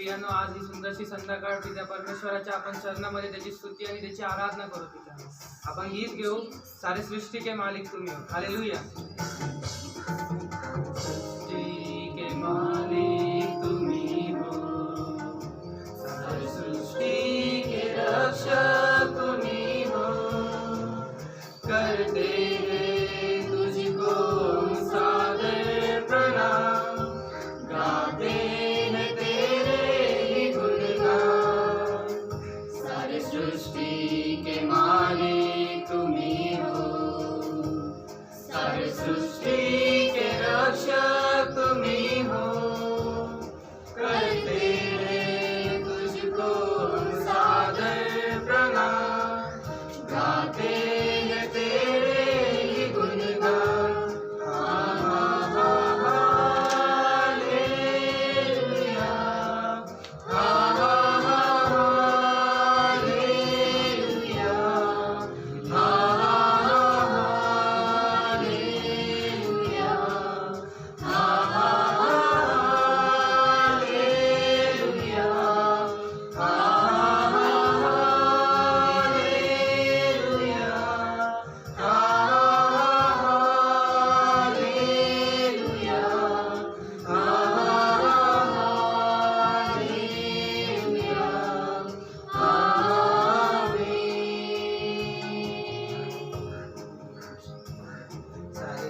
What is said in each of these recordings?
प्रियानो, आज ही सुंदरशी संध्याकाळ पित्या परमेश्वराच्या आपण चरणामध्ये त्याची स्तुती आणि त्याची आराधना करू पिता. आपण गीत घेऊ, सारे सृष्टि के मालिक तुम्ही हो. हालेलुया. सृष्टि के मालिक तुम्ही हो, सारे सृष्टि के रक्षक तुम्ही हो, करते हैं तुझको सादर प्रणाम, गाते हैं तेरे ही गुणगान. सारे सृष्टि के मालिक तुम्ही हो, सारे सृष्टि के रक्षक तुम्ही हो, करते हैं तुझको सादर प्रणाम, गाते हैं तेरे ही गुणगान.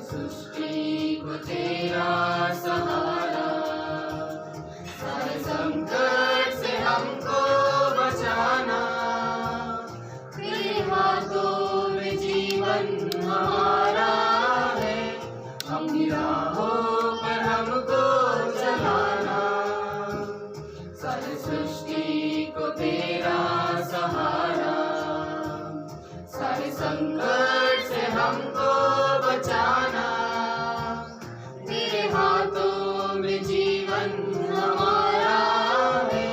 सृष्टि को तेरा सहारा, सारे संकट से हमको बचाना, तेरे हाथों में जीवन हमारा है, हम राहों पर हमको चलाना. सारे सृष्टि को तेरा सहारा, सारे संकट से हमको बचाना, तेरे हाथों में जीवन हमारा है,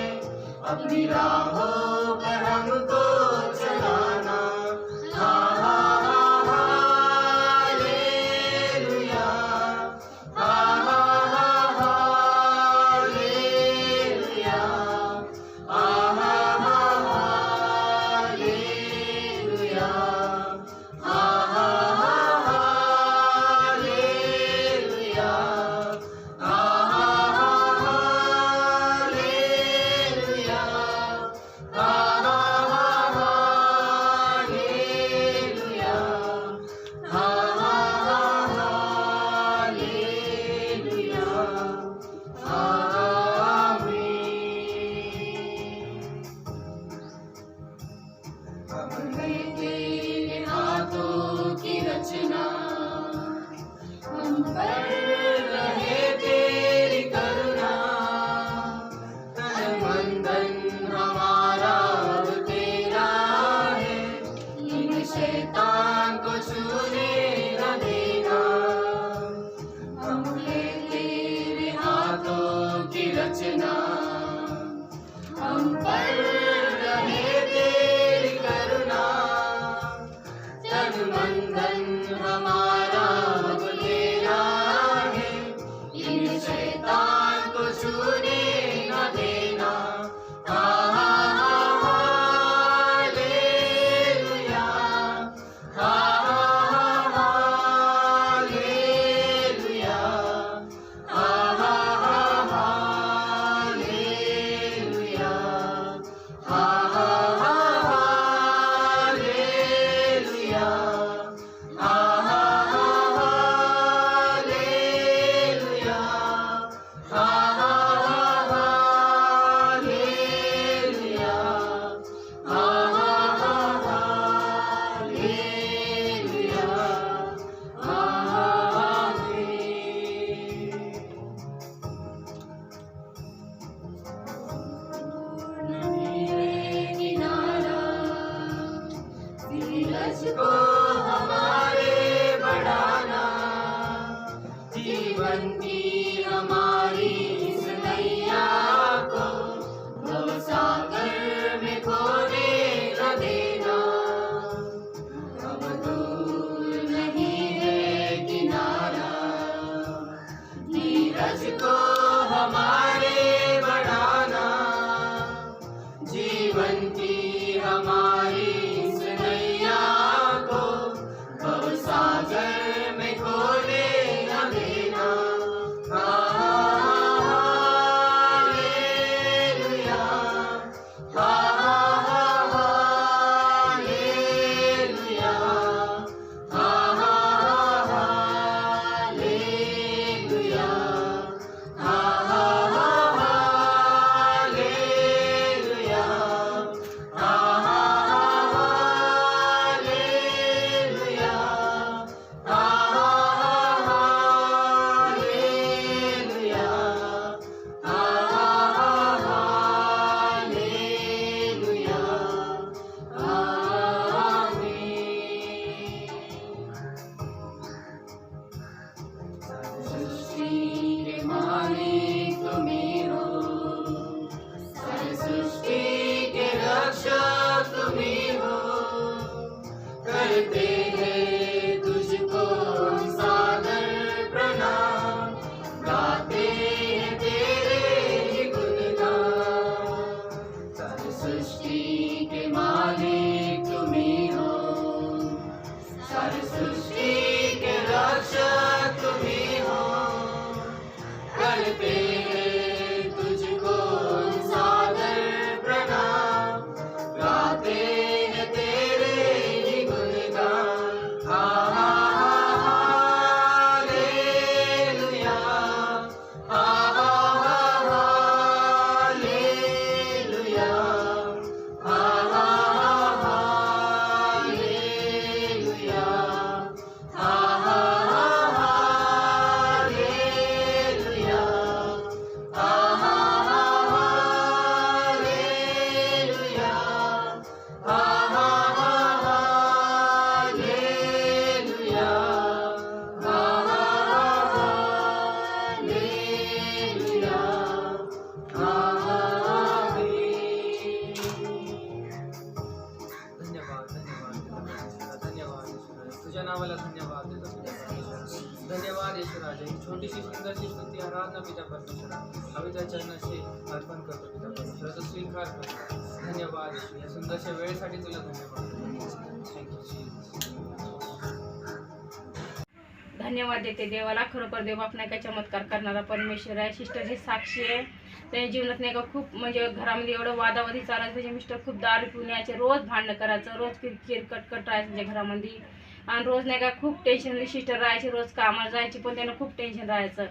अपनी राहों पर हमको चलाना. तेरे हाथों की रचना, हम पर रहे तेरी करुणा, तन मन धन हमारा तेरा है, इन शैतान को छूने न देना. हम हैं तेरे हाथों की रचना, हम पर रहे तेरी करुणा, तन मन धन हमारा तेरा है, इन शैतान को छूने न देना. को हमारे बढ़ाना, जीवन की हमारी इस नैया को भवसागर में खोने न देना. अब दूर नहीं है किनारा, धीरज को हमारे बढ़ाना, धन्यवाद येशूराजा, तुझ्या नावाला धन्यवाद देतो पिता परमेश्वरा. धन्यवाद येशूराजा, ही छोटीशी सुंदरशी स्तुती आराधना पिता परमेश्वरा आम्ही त्या चरणाशी अर्पण करतो पिता परमेश्वरा, तो स्वीकार करतो. धन्यवाद येशू, या सुंदरशा वेळेसाठी तुला धन्यवाद. थँक्यू. धन्यवाद देते देवाला. खरोखर देव आपण काय चमत्कार करणारा परमेश्वर आहे. सिस्टर ही साक्षी आहे. त्याच्या जीवनात नाही का खूप म्हणजे घरामध्ये एवढं वादावादी चालायचं. त्याचे मिस्टर खूप दारू पिऊन यायचे, रोज भांडणं करायचं, रोज किरकिर कटकट राहायचं त्यांच्या घरामध्ये. आणि रोज नाही का खूप टेन्शनमध्ये सिस्टर राहायची, रोज कामाला जायची पण त्यांना खूप टेन्शन राहायचं.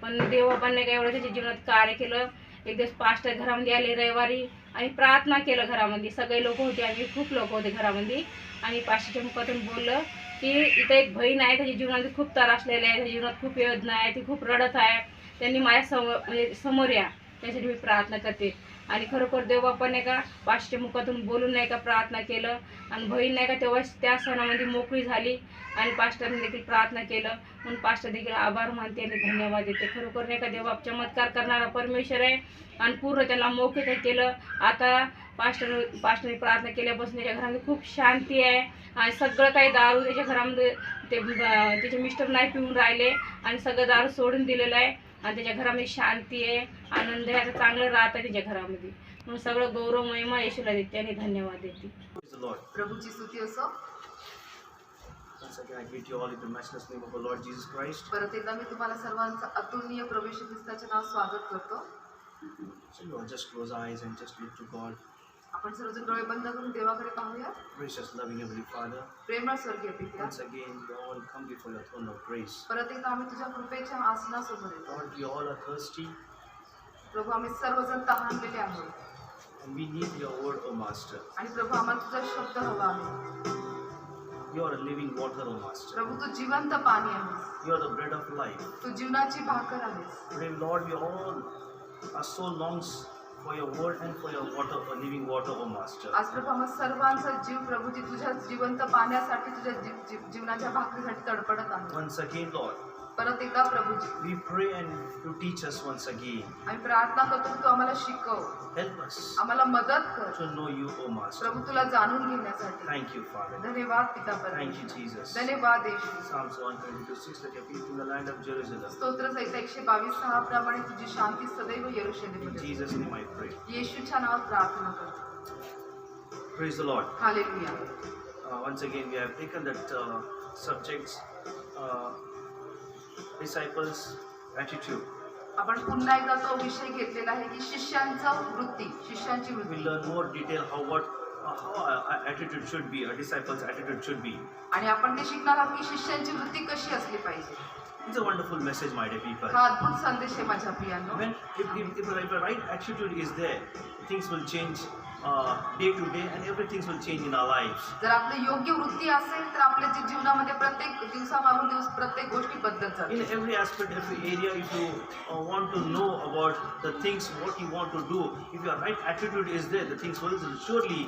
पण देव पण नाही का एवढं त्याच्या जीवनात कार्य केलं. एक दिवस पास्टर घरामध्ये आले रविवारी आणि प्रार्थना केलं घरामध्ये. सगळे लोक होते, आम्ही खूप लोक होते घरामध्ये. आणि पास्टरच्या मुखातून बोललं की इथं एक बहीण आहे, त्याच्या जीवनात खूप त्रासलेलं आहे, त्याच्या जीवनात खूप वेदना आहे, ती खूप रडत आहे, त्यांनी माझ्या म्हणजे समोर या, त्यासाठी मी प्रार्थना करते. आणि खरोखर देव बाप्पा नाही का पास्टरच्या मुखातून बोलून नाही का प्रार्थना केलं. आणि बहीण नाही का तेव्हा त्या सणामध्ये मोकळी झाली. आणि पास्टरने देखील प्रार्थना केलं म्हणून पास्टर देखील आभार मानते आणि धन्यवाद देते. खरोखर नाही का देव बाप चमत्कार करणारा परमेश्वर आहे. आणि पूर्ण त्याला मोकळं केलं. आता पास्टरने प्रार्थना केल्यापासून त्याच्या घरामध्ये खूप शांती आहे. आणि सगळं काही दारू त्याच्या घरामध्ये त्याचे मिस्टर नाही पिऊन राहिले आणि सगळं दारू सोडून दिलेलं आहे. आणि त्याच्या घरामध्ये शांती आहे, आनंद आहे, आता चांगलं राहतं त्याच्या घरामध्ये. म्हणून सगळं गौरव महिमा येशूला देते आणि धन्यवाद देते. प्रभूची स्तुती असो. Once again, I greet you all in the matchless name of the Lord Jesus Christ. परत एकदा मी तुम्हाला सर्वांचं अतुलनीय प्रवेश ख्रिस्ताचे नाव स्वागत करतो. So you all just close eyes and just look to God. आपण सर्वजण डोळे बंद करून देवाकडे पाहूया. Gracious, loving Heavenly Father. प्रेमळ स्वर्गीय पित्या, Once again, we all come before your throne of grace. परत एकदा आम्ही तुझ्या कृपेच्या आसनासमोर येतो. Lord, we all are thirsty प्रभू, आम्ही सर्वजण तहानलेले आहोत. and we need your word, O Master. आणि प्रभू, आम्हाला तुझा शब्द हवा आहे. You are a living water, O Master. प्रभू, तू जिवंत पाणी आहेस. You are the bread of life. तू जीवनाची भाकर आहेस. Today, Lord, we all are so longs for your word and for your water, for living water, O Master. आज प्रभू, आम्हा सर्वांचा जीव प्रभूची तुझ्या जिवंत पाण्यासाठी, तुझ्या जीवनाच्या भाकरीसाठी तडपडत आहे. Once again, Lord, परत एकदा Prabhuji we pray and you teach us once again. आम्ही प्रार्थना करतो की तू आम्हाला शिकव, Help us आम्हाला मदत कर to know you, O Master. प्रभू, तुला जाणून घेण्यासाठी. Thank you, Father. धन्यवाद पिता Thank you, परमेश्वर. Jesus. धन्यवाद येशू. Psalms 122:6, let your people in the land of Jerusalem. स्तोत्र संहिता 122:6 प्रमाणे तुझी शांती सदैव In यरूशलेममध्ये. Jesus' name I pray. येशूच्या नावात प्रार्थना करतो. Praise the Lord. Hallelujah. Once again, we have taken that subjects, disciples' attitude. आपण पुन्हा एकदा तो विषय घेतलेला आहे की शिष्यांची We'll वृत्ती. learn more detail how attitude should be, a disciple's attitude should be. आणि आपण ते शिकणार आहोत की शिष्यांची वृत्ती कशी असली पाहिजे. It's a wonderful message, my dear people. हा अद्भुत संदेश आहे माझ्या प्रियांनो. When if the right attitude is there, things will change day to day, and everything will change in our lives. जर आपली योग्य वृत्ती असेल तर आपल्या जीवनामध्ये प्रत्येक दिवसामागून दिवस प्रत्येक गोष्टी बदलत जातात. In every aspect, every area, if you want to know about the things, what you want to do, if your right attitude is there, the things will surely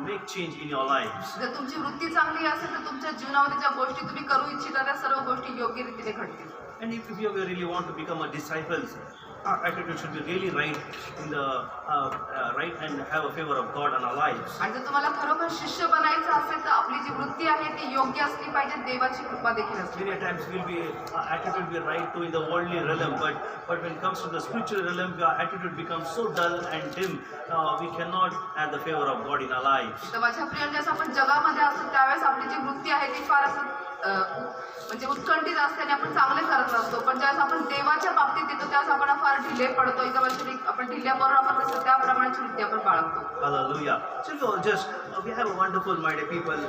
make change in your lives. जर तुमची वृत्ती चांगली असेल तर तुमच्या जीवनामध्ये ज्या गोष्टी तुम्ही करू इच्छिता त्या सर्व गोष्टी योग्य रीतीने घडतील. And if you really want to become a disciple, our attitude should be really right in the right and have a favor of God in our lives. आणि जर तुम्हाला खरोखर शिष्य बनायचं असेल तर आपली जी वृत्ती आहे ती योग्य असली पाहिजे, देवाची कृपा देखील असली Many पाहिजे. times our attitude will be right to in the worldly realm, but when it comes to the spiritual realm, our attitude becomes so dull and dim, we cannot have the favor of God in our lives. तर माझ्या प्रियांच्या आपण जगामध्ये असतो त्यावेळेस आपली जी वृत्ती आहे ती फार असं म्हणजे उत्कंठित असते आणि आपण चांगले करत असतो. पण ज्यावेळेस आपण देवाच्या बाबतीत येतो त्यावेळेस आपण फार ढिले पडतो. एका वर्षी आपण ढिल्याबरोबर आपण कसं त्याप्रमाणेची वृत्ती आपण बाळगतो. Hallelujah. So we have a wonderful, my dear people.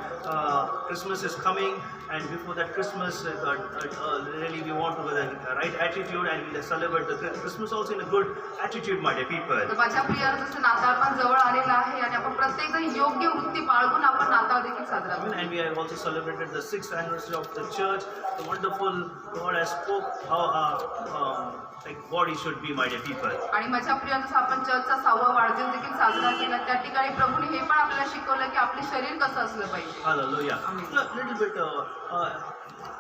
Christmas is coming, and before that Christmas, really we want to have the right attitude, and we'll celebrate the Christmas also in a good attitude, my dear people. तर माझ्या प्रियांनो जसं नाताळ पण जवळ आलेलं आहे आणि आपण प्रत्येक जण योग्य वृत्ती बाळगून आपण नाताळ देखील साजरा करतो. And we have also celebrated the 6th anniversary of the church. The wonderful God has spoke how like body should be, my dear people. आणि माझ्या प्रियांनो जसं आपण चर्चचा 6वा वाढदिवस देखील साजरा केला त्या ठिकाणी प्रभूने हे पण आपल्याला शिकवलं की आपले शरीर कसं असलं पाहिजे. Hallelujah. Amen. Little bit.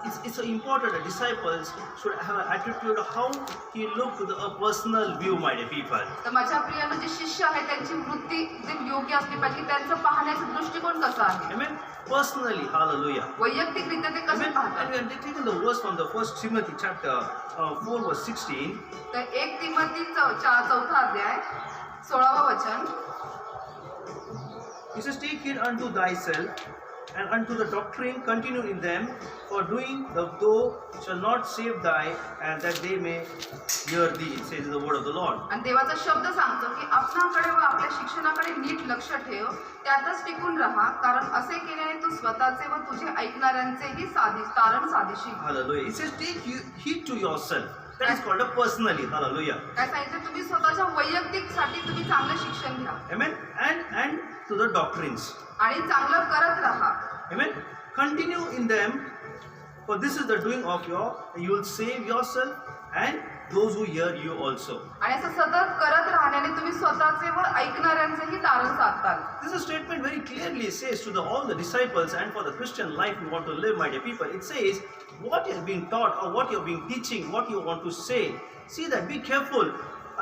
It's so important that disciples should have an attitude how he look to a personal view, my dear people. तर माझ्या प्रियांनो जे शिष्य आहेत त्यांची वृत्ती एकदम योग्य असली पाहिजे, त्यांचं पाहण्याचा दृष्टिकोन कसा आहे. Amen. personally. Hallelujah. वैयक्तिकरित्या ते कसे Amen. पाहतात. And we are taking the verse from the 1 Timothy chapter 4 verse 16. तर 1 तिमोथी 4 अध्याय 16 वचन. He says, take heed unto thyself and unto the doctrine, continue in them, for doing thou shall not save thy, and that they may hear thee, says the word of the Lord. आणि देवाचा शब्द सांगतो की आपणाकडे व आपल्या शिक्षणाकडे नीट लक्ष ठेव, त्यातच टिकून राहा, कारण असे केल्याने तू स्वतःचे व तुझे ऐकणाऱ्यांचेही तारण साधिशील. Hallelujah. He says, take heed to yourself. That is called a personally. Hallelujah. काय सांगितलं, तुम्ही स्वतःच्या वैयक्तिकसाठी तुम्ही चांगलं शिक्षण घ्या Amen. And to the doctrines. आणि चांगलं करत राहा. Amen. Continue in them, for this is the doing of you will save yourself and those who hear you also. आणि असं सतत करत राहण्याने तुम्ही स्वतःचे व ऐकणाऱ्यांचेही तारण साधताल. This is a statement very clearly says to all the disciples and for the Christian life we want to live, my dear people. It says what you have been taught or what you have been teaching, what you want to say. See that, be careful.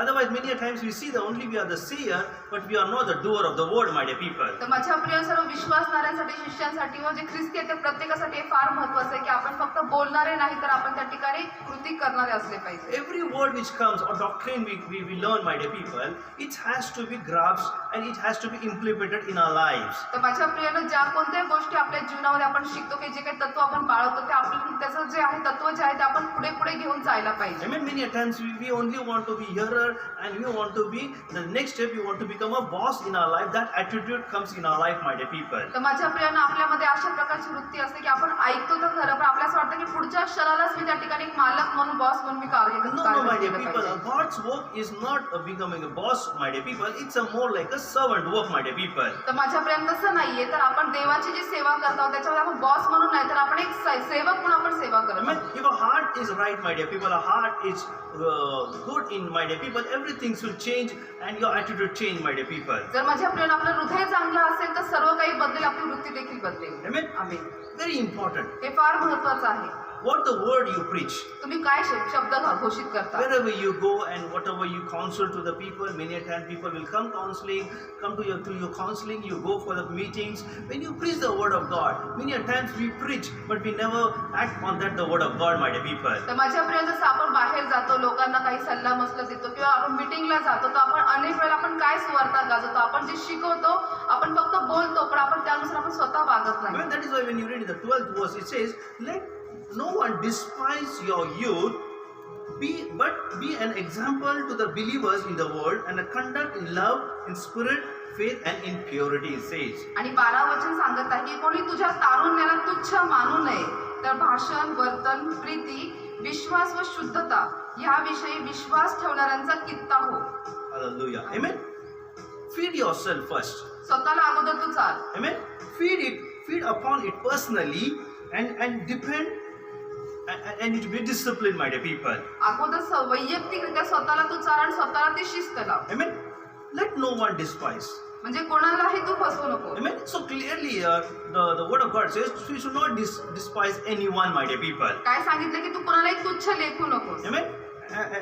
Otherwise, many a times we see that only we are the seer, but we are not the doer of the word, my dear people. तर माझ्या प्रिय सर्व विश्वासणाऱ्यांसाठी, शिष्यांसाठी व जे ख्रिस्ती आहेत त्या प्रत्येकासाठी हे फार महत्त्वाचं आहे की आपण फक्त बोलणारे नाही तर आपण त्या ठिकाणी कृती करणारे असले पाहिजे. Every word which comes or doctrine we learn, my dear people, it has to be grasped and it has to be implemented in our lives. तर माझ्या प्रियानं ज्या कोणत्याही गोष्टी आपल्या जीवनामध्ये आपण शिकतो की जे काही तत्व आपण बाळगतो ते आपलं त्याचं जे आहे तत्व जे आहे ते आपण पुढे पुढे घेऊन जायला पाहिजे. I mean, many a times we only want to be hearer and we want to be the next step. We want to become a boss in our life. That attitude comes in our life, my dear people. तर माझ्या प्रियानं आपल्यामध्ये अशा प्रकारची वृत्ती असते की आपण ऐकतो तर खरं, पण आपल्याला असं वाटतं की पुढच्या क्षणालाच मी त्या ठिकाणी एक मालक म्हणून, बॉस म्हणून मी कार्य No, my dear केलं people, पाहिजे. God's work is not becoming a boss, my dear people. It's a more like a servant work, my dear people. तर माझ्या प्रियानं तसं नाहीये. तर आपण देवाची जी सेवा करतो त्याच्यामध्ये आपण बॉस म्हणून नाही तर आपण एक सेवक म्हणून आपण सेवा I करतो. mean, if a heart is right, my dear people, a heart is good in, my dear people, everything will change and your attitude change, my dear people. जर माझ्या प्रियानं आपलं हृदय चांगलं असेल तर सर्व काही बदलेल, आपली वृत्ती देखील बदलेल. Amen. आमेन. Very important. हे फार महत्त्वाचं आहे. What the word you preach. तुम्ही काय शब्द घोषित करता. Wherever you go and whatever you counsel to the people, many a time people will come to your counseling, you go for the meetings. When you preach the word of God, many a times we preach, but we never act on that the word of God, my dear people. तर माझ्या प्रिय जसं आपण बाहेर जातो, लोकांना काही सल्ला मसला देतो किंवा आपण मीटिंगला जातो, तर आपण अनेक वेळेला आपण काय सुवार्ता गाजवतो, आपण जे शिकवतो आपण फक्त बोलतो, पण आपण त्यानुसार आपण स्वतः वागत नाही. That is why when you read in the 12th verse, it says, let no one despise your youth, but be an example to the believers in the world and conduct in love, in spirit, faith and in purity, it says. आणि 12 वचन सांगत आहे की कोणी तुझ्या तारुण्याला तुच्छ मानू नये, तर भाषण, वर्तन, प्रीती, विश्वास व शुद्धता याविषयी विश्वास ठेवणाऱ्यांचा कित्ता हो. Hallelujah. Amen. Feed yourself first. स्वतःला अगोदर तू चाल. Amen. Feed upon it personally and depend and it be disciplined, my dear people. अगोदर वैयक्तिकरित्या स्वतःला तू चाल आणि स्वतःला ती शिस्त लाव. Amen. Let no one despise. म्हणजे कोणालाही तू फसवू नको. Amen. So clearly the word of God says we should not despise anyone, my dear people. काय सांगितलं की तू कोणालाही तुच्छ लेखू नकोस. Amen.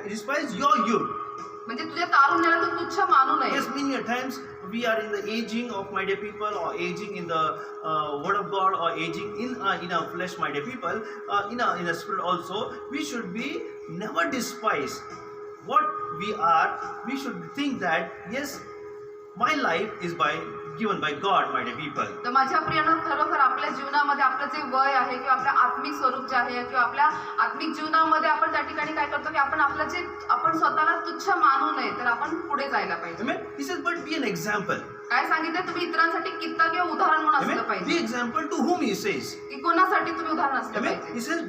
Despise your youth. म्हणजे तुझ्या तारुण्याला तू तुच्छ मानू नये. Yes, many a times we are in the aging of, my dear people, or aging in the word of God, or aging in our flesh, my dear people, in a spirit also. We should be never despise what we are. We should think that yes, my life is given by God, my dear people. तर माझ्या प्रियानं खरोखर आपल्या जीवनामध्ये आपलं जे वय आहे किंवा आपल्या आत्मिक स्वरूप जे आहे किंवा आपल्या आत्मिक जीवनामध्ये आपण त्या ठिकाणी काय करतो की आपण स्वतःला तुच्छ मानू नये, तर आपण पुढे जायला पाहिजे. Amen. He says, but be an example. काय सांगितलं, तुम्ही इतरांसाठी कित्ता किंवा उदाहरण म्हणून असलं Amen. Be पाहिजे. example to whom he says. की कोणासाठी तुम्ही उदाहरण असलं Amen. पाहिजे. He says,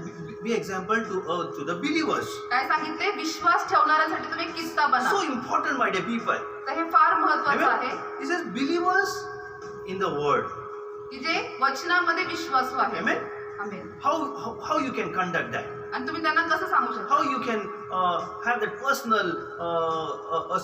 be example to the believers. काय सांगितले, विश्वास ठेवणाऱ्यांसाठी तुम्ही किस्सा बना. So important, my dear people. तर हे फार महत्वाचं आहे Amen. He says, believers in the word. की जे वचनामध्ये विश्वासू आहे. Amen. Amen. How you can conduct that? आणि तुम्ही त्यांना कसं सांगू शकता. How you can have that personal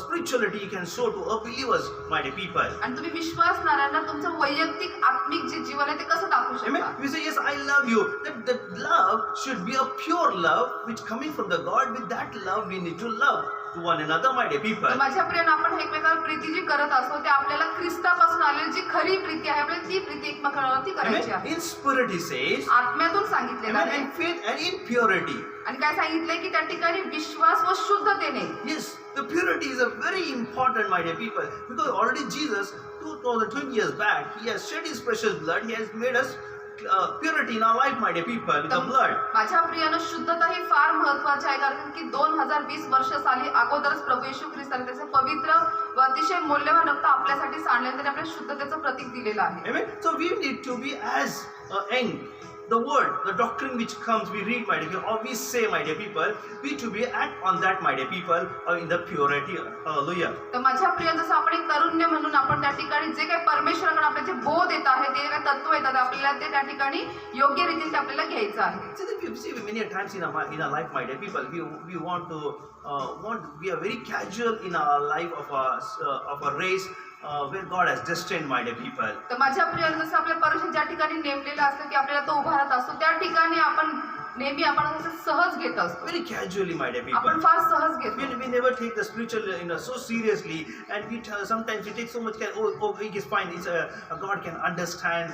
spirituality you can show to believers, my dear people. आणि तुम्ही विश्वासणाऱ्यांना तुमचं वैयक्तिक आत्मिक जे जीवन आहे ते कसं दाखवू Amen. शकता. We say, yes, I love you. That love should be a pure love, which coming from the God. With that love, we need to love to one another, my dear people. तर माझ्या प्रियानं आपण एकमेकांवर प्रीती जी करत असतो ते आपल्याला ख्रिस्तापासून आलेली जी खरी प्रीती आहे आपल्याला ती प्रीती एकमेकांवरती करायची Amen. आहे. In spirit, he says, आत्म्यातून सांगितलेलं amen, आहे. and faith and in purity. आणि काय सांगितलंय की त्या ठिकाणी विश्वास व शुद्धतेने. Yes, the purity is a very important, my dear people, because already Jesus, 2020 years back, he has shed his precious blood. He has made us purity in our life, my dear people, with the blood. माझ्या प्रियानं शुद्धता ही फार महत्वाची आहे कारण की 2020 वर्ष साली अगोदरच प्रभू येशू ख्रिस्ताने त्याचे पवित्र व अतिशय मौल्यवान रक्त आपल्यासाठी सांडले आणि आपल्या शुद्धतेचं प्रतीक दिलेलं आहे. Amen. So we need to be as young. The word, the doctrine which comes, we read, my dear people, or we say, my dear people, we to be act on that, my dear people, in the purity. Hallelujah. तर माझ्या प्रिय जसं आपण एक तरुण्य म्हणून आपण त्या ठिकाणी जे काही परमेश्वराकडे आपले जे बोध येत आहे ते काही तत्व येतात आपल्याला ते त्या ठिकाणी योग्य रीतीने ते आपल्याला घ्यायचं आहे. So that we see many times in our life, my dear people, we want to we are very casual in our life of a race. Where God has destined, my dear people. तर माझ्या प्रिय जसं आपल्या परीक्षा ज्या ठिकाणी नेमलेलं असतं की आपल्याला तो उभारत असतो त्या ठिकाणी आपण नेहमी आपण असं सहज घेत असतो. Very casually, my dear आपण people. फार सहज घेतो. We never take the spiritual, so seriously, and sometimes we take so much care. Oh, it is fine. It's God can understand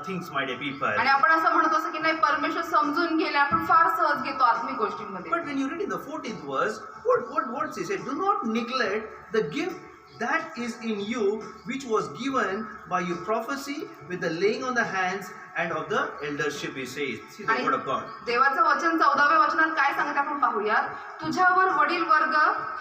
things, my dear people. आणि आपण असं म्हणत असतो की नाही परमेश्वर समजून गेले आपण फार सहज घेतो आत्मिक गोष्टींमध्ये. But when you read in the 14th verse, what he said, do not neglect the gift that is in you, which was given by your prophecy with the laying on the hands and of the eldership, he says. See the word of God. देवाचं वचन 14व्या वचनात काय सांगत आपण पाहूया. तुझ्यावर वडील वर्ग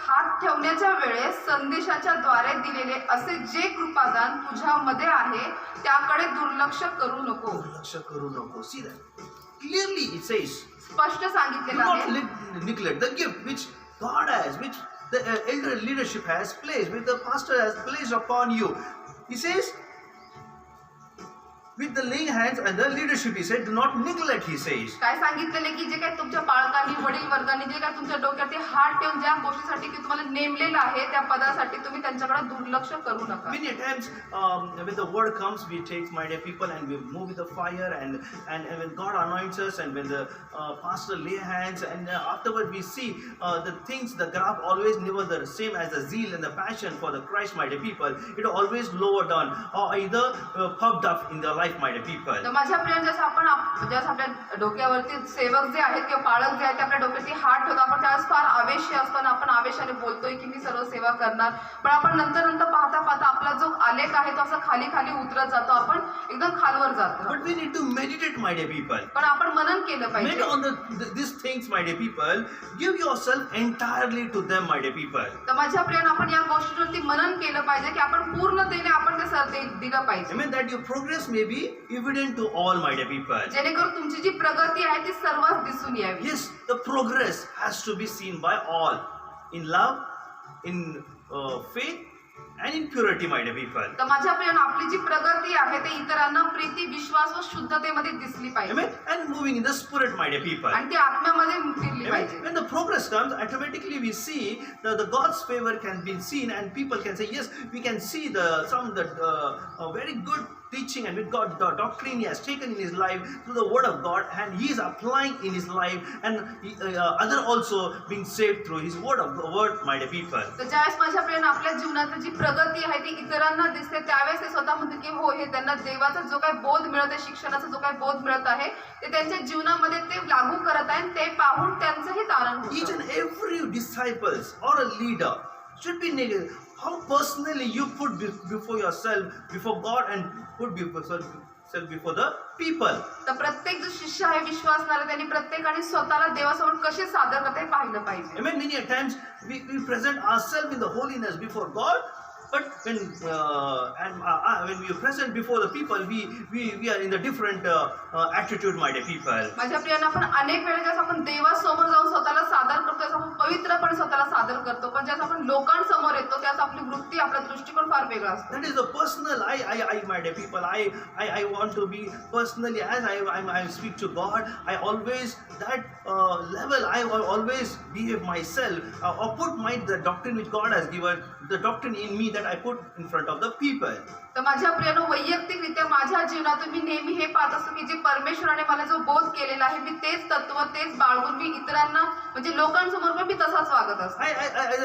हात ठेवण्याच्या वेळेस संदेशाच्या द्वारे दिलेले असे जे कृपादान तुझ्यामध्ये आहे त्याकडे दुर्लक्ष करू नको. दुर्लक्ष करू नको. See that. Clearly it says, स्पष्ट do सांगितलेलं not आहे. neglect the gift which God has, which the elder leadership has placed, which the pastor has placed upon you. He says, with the laying hands and the leadership, he said, do not neglect, he says. काय सांगितलेले की जे काही तुमच्या पालकांनी वडील वर्गाने जे काही तुमच्या डोक्यावरती हात ठेवून ज्या गोष्टीसाठी की तुम्हाला नेमलेलं आहे त्या पदासाठी तुम्ही त्यांच्याकडे दुर्लक्ष करू नका. Many times when the word comes, we take, my dear people, and we move with the fire, and when God anoints us, and when the pastor lay hands, and afterward we see the things, the graph always never the same as the zeal and the passion for the Christ, my dear people. It always lower down or either puffed up in their life, my dear people. तर माझ्या प्रिय जसं आपण जसं आपल्या डोक्यावरती सेवक जे आहेत किंवा पाळक जे आहेत ते आपल्या डोक्यावरती हात ठेवतो आपण त्यावेळेस फार आवेशी असताना आपण आवेशाने बोलतोय की मी सर्व सेवा करणार पण आपण नंतर पाहता पाहता आपला जो आलेख आहे तो असा खाली खाली उतरत जातो आपण एकदम खालवर जातो. But we need to meditate, my dear people. पण आपण मनन केलं पाहिजे. Meditate on these things, my dear people. Give yourself entirely to them, my dear people. तर माझ्या प्रियानं आपण या गोष्टीवरती मनन केलं पाहिजे की आपण पूर्णतेने आपण ते दिलं I पाहिजे. mean that your progress may be evident to all, my dear people. जेणेकरून तुमची जी प्रगती आहे ती सर्वांस दिसून यावी. Yes, the progress has to be seen by all in love, in faith, and in purity, my dear people. तर माझ्या प्रियानं आपली जी प्रगती आहे ते इतरांना प्रीती विश्वास व शुद्धतेमध्ये दिसली पाहिजे. Amen. And moving in the spirit, my dear people. आणि ती आत्म्यामध्ये फिरली Amen. पाहिजे. When the progress comes, automatically we see the God's favor can be seen, and people can say, yes, we can see very good teaching and with God the doctrine he has taken in his life through the word of God, and he is applying in his life, and other also being saved through his word, my dear people. तर ज्यावेळेस माझ्या प्रियानं आपल्या जीवनात जी प्रगती आहे ती इतरांना दिसते त्यावेळेस ते स्वतः म्हणतात की हो हे त्यांना देवाचा जो काही बोध मिळत आहे शिक्षणाचा जो काही बोध मिळत आहे ते त्यांच्या जीवनामध्ये ते लागू करत आहेत ते पाहून त्यांचंही तारण Each होतं. and every disciples or a leader should be negative. How personally you put before yourself, before God, and put before the people. तर प्रत्येक जो शिष्य आहे विश्वासणारा त्यांनी प्रत्येकाने स्वतःला देवासमोर कसे सादर करता हे पाहिलं पाहिजे. I mean, many a times we present ourselves in the holiness before God, but when we are present before the people, we are in the different attitude, my dear people. माझ्या प्रियांना आपण अनेक वेळेस जेव्हा आपण देवासमोर जाऊन स्वतःला सादर करतो तेव्हा आपण पवित्रपणे स्वतःला सादर करतो पण जेव्हा आपण लोकांसमोर येतो त्यावेळेस आपली वृत्ती आपला दृष्टिकोन फार वेगळा असतो. That is the personal. I my dear people. I want to be personally as I speak to God. I always that level. I always behave myself or put the doctrine which God has given, the doctrine in me that I put in front of the people. तर माझ्या प्रियानो, वैयक्तिकरित्या माझ्या जीवनातून मी नेहमी हे पाहत असतो की जे परमेश्वराने मला जो बोध केलेला आहे, मी तेच तत्व तेच बाळगून मी इतरांना म्हणजे लोकांसमोर पण मी तसाच वागत असतो.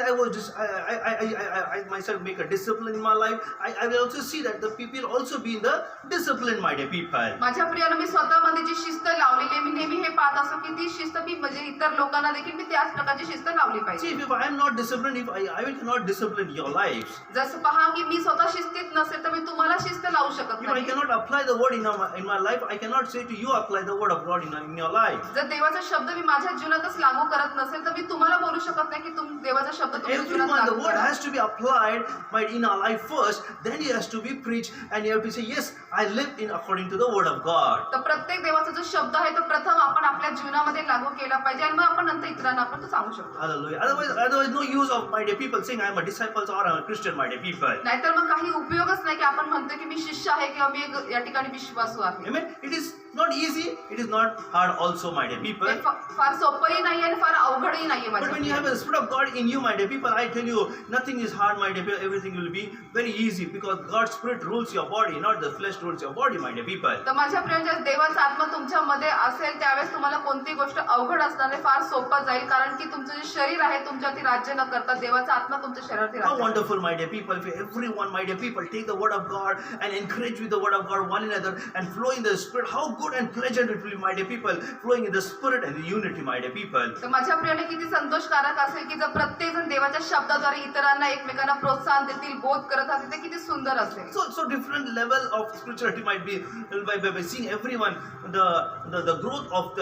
I was just I myself make a discipline in my life. I will also see that the people also be in the discipline, my dear people. माझ्या प्रियानो, मी स्वतःमध्ये जी शिस्त लावलेली आहे, मी नेहमी हे पाहत असतो की ती शिस्त मी म्हणजे इतर लोकांना देखील मी त्याच प्रकारची शिस्त लावली पाहिजे. See, if I am not disciplined, if I will not discipline your lives. जसं पहा की मी स्वतः शिस्तीत नसेल तर मी तुम्हाला शिस्त लावू शकत If I नाही. cannot apply the word in my life, I cannot say to you apply the word of God in your life. जर देवाचा शब्द मी माझ्या जीवनातच लागू करत नसेल तर मी तुम्हाला बोलू शकत नाही की देवाचा शब्द तुमच्या जीवनात Everyone, the लागू word करा. has to be applied in our life first, then it has to be preached, and you have to say, yes, I live in according to the word of God. तर प्रत्येक देवाचा जो शब्द आहे तो प्रथम आपण आपल्या जीवनामध्ये लागू केला पाहिजे आणि मग आपण नंतर इतरांना आपण तो सांगू शकतो. Hallelujah. Otherwise, no use of, my dear people, saying I am a disciple or I am a Christian, my dear people. नाहीतर मग काही उपयोगच नाही की आपण म्हणतो की मी शिष्य आहे किंवा मी एक या ठिकाणी विश्वासू आहे. Amen. It is not easy. It is not hard also, my dear people. हे फार सोपंही नाही आणि फार अवघडही नाहीये But when you have माझ्या. the Spirit of God in you, my dear people, I tell you, nothing is hard, my dear people. Everything will be very easy because God's Spirit rules your body, not the flesh rules your body, my dear people. तर माझ्या प्रियांच्या देवाचा आत्मा तुमच्यामध्ये असेल त्यावेळेस तुम्हाला कोणती गोष्ट अवघड असणार नाही, फार सोपं जाईल, कारण की तुमचं जे शरीर आहे तुमच्यावरती राज्य न करता देवाचा आत्मा तुमच्या शरीरावरती How राज्य. wonderful, my dear people, if everyone, my dear people, take the word of God and encourage with the word of God one another and flow in the Spirit. How good and pleasant it will be, my dear people, flowing in the Spirit and the unity, my dear people. तर माझ्या प्रियाने किती संतोषकारक असेल की जर प्रत्येक जण देवाच्या शब्दाद्वारे इतरांना एकमेकांना प्रोत्साहन देतील, बोध करत असतील, ते किती सुंदर असेल. So different level of spirituality might be by seeing everyone the growth of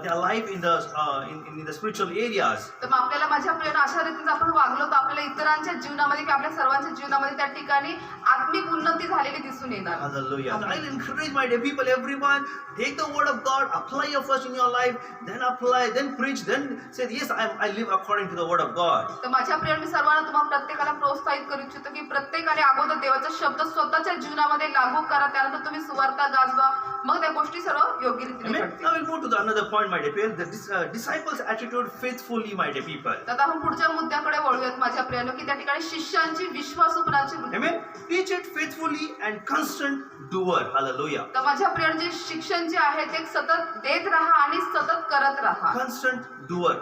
their life in the spiritual areas. तर मग आपल्याला माझ्या प्रियाने अशा रीतीने आपण वागलो तर आपल्याला इतरांच्या जीवनामध्ये किंवा आपल्या सर्वांच्या जीवनामध्ये त्या ठिकाणी आत्मिक उन्नती झालेली दिसून येणार. Hallelujah. Amen. I'll encourage my dear people, everyone, take the word of God, apply your first in your life, then apply, then preach, then say, yes, I live according to the word of God. तर माझ्या प्रियाने मी सर्वांना तुम्हाला प्रत्येकाला प्रोत्साहित करू इच्छितो की प्रत्येकाने अगोदर देवाचा शब्द स्वतःच्या जीवनामध्ये लागू करा, त्यानंतर तुम्ही सुवार्ता गाजवा, मग त्या गोष्टी सर्व योग्य रीतीने Amen. घडतील. Now we'll move to the another point, my dear people, the disciples' attitude faithfully, my dear people. तर आता आपण पुढच्या मुद्द्याकडे वळूयात माझ्या प्रियानो की त्या ठिकाणी शिष्यांची विश्वासूपणाची वृत्ती. Amen. Teach it faithfully and constant doer. Hallelujah. तर माझ्या प्रियानो जे शिक्षण जे आहे ते सतत देत राहा आणि सतत करत राहा, Constant doer.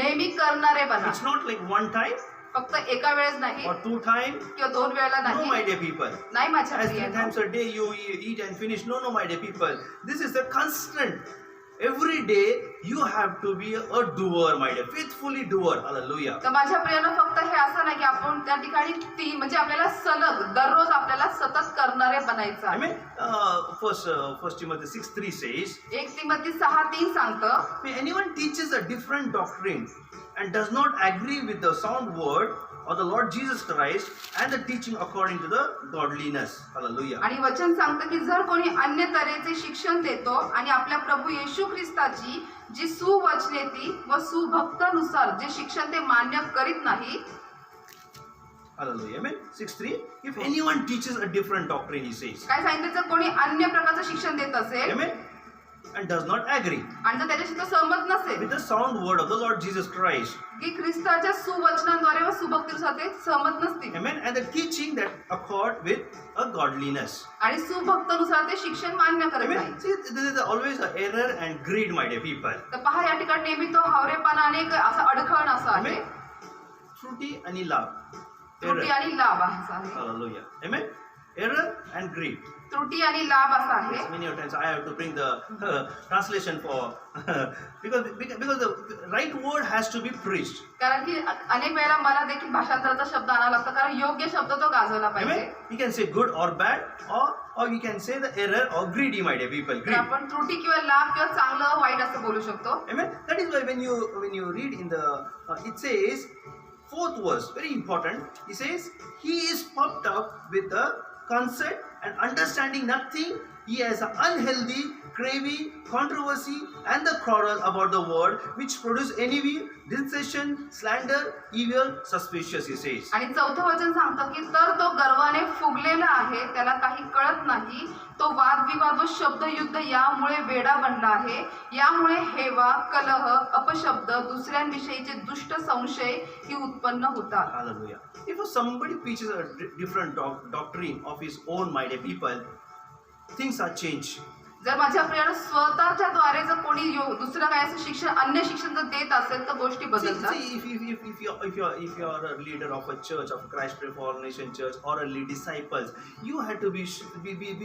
नेहमी करणारे बना. It's not like one time फक्त एका वेळेस नाही or two time. किंवा दोन वेळेला No, my नाही. dear people. नाही माझ्या As 3 प्रियानो. times a day you eat and finish. No, my dear people. This is a constant. Every day you have to be a doer, my dear. Faithfully doer. Hallelujah. तर माझ्या प्रियानं फक्त हे असं नाही की आपण त्या ठिकाणी ती म्हणजे आपल्याला सलग दररोज आपल्याला सतत करणारे बनायचं आहे. Amen. First Timothy 6:3 says, 1 Timothy 6:3 सांगतं, if anyone teaches a different doctrine and does not agree with the sound word of the Lord Jesus Christ and the teaching according to the godliness. Hallelujah. आणि वचन सांगतं की जर कोणी अन्य तऱ्हेचे शिक्षण देतो आणि आपल्या प्रभू येशू ख्रिस्ताची जी सुवचने ती व सुभक्तानुसार जे शिक्षण ते मान्य करीत नाही. Hallelujah. Amen. 6:3. If anyone teaches a different doctrine, he says. काय सांगितलं, जर कोणी अन्य प्रकारचं शिक्षण देत असेल Amen. And does not agree आणि जर त्याच्याशी तो सहमत नसेल with the sound word of the Lord Jesus Christ. की ख्रिस्ताच्या सुवचनांद्वारे व सुभक्तीनुसार ते सहमत नसतील Amen. And the teaching that accord with a godliness. आणि सुभक्तानुसार ते शिक्षण मान्य करत Amen. नाही. See, this is always an error and greed, my dear people. तर पहा या ठिकाणी नेहमी तो हावरेपणा आणि एक असं अडखळण असं आहे. Amen. Fruity and love. त्रुटी आणि लाभ असं आहे. Hallelujah. Amen. Error and greed. त्रुटी आणि लाभ असा आहे. Many a times I have to bring the translation for because the right word has to be preached. कारण की अनेक वेळेला मला देखील भाषांतराचा शब्द आणावा लागतो, कारण योग्य शब्द तो गाजवला पाहिजे. Amen. You can say good or bad, or you can say the error or greedy, my dear people. तर Greed. आपण त्रुटी किंवा लाभ किंवा चांगलं वाईट असं बोलू शकतो. Amen. That is why when you read in the it says fourth verse, very important. He says he is puffed up with the concept and understanding nothing. He has an unhealthy craving, controversy, and the quarrel about the word, which produce envy, dissension, slander, evil, suspicious, he says. आणि चौथं वचन सांगतं की तर तो गर्वाने फुगलेला आहे, त्याला काही कळत नाही, तो वादविवाद व शब्दयुद्ध यामुळे वेडा बनला आहे, यामुळे हेवा, कलह, अपशब्द, दुसऱ्यांविषयीचे दुष्ट संशय ही उत्पन्न होतात. Hallelujah. If somebody preaches a different doctrine of his own, my dear people, things are changed. जर माझ्या प्रियानं स्वतःच्या द्वारे जर कोणी दुसरं काय असं शिक्षण, अन्य शिक्षण जर देत असेल तर गोष्टी बदलतात. If you are a leader of a church, of Christ Reformation Church, or a lead disciples, you have to be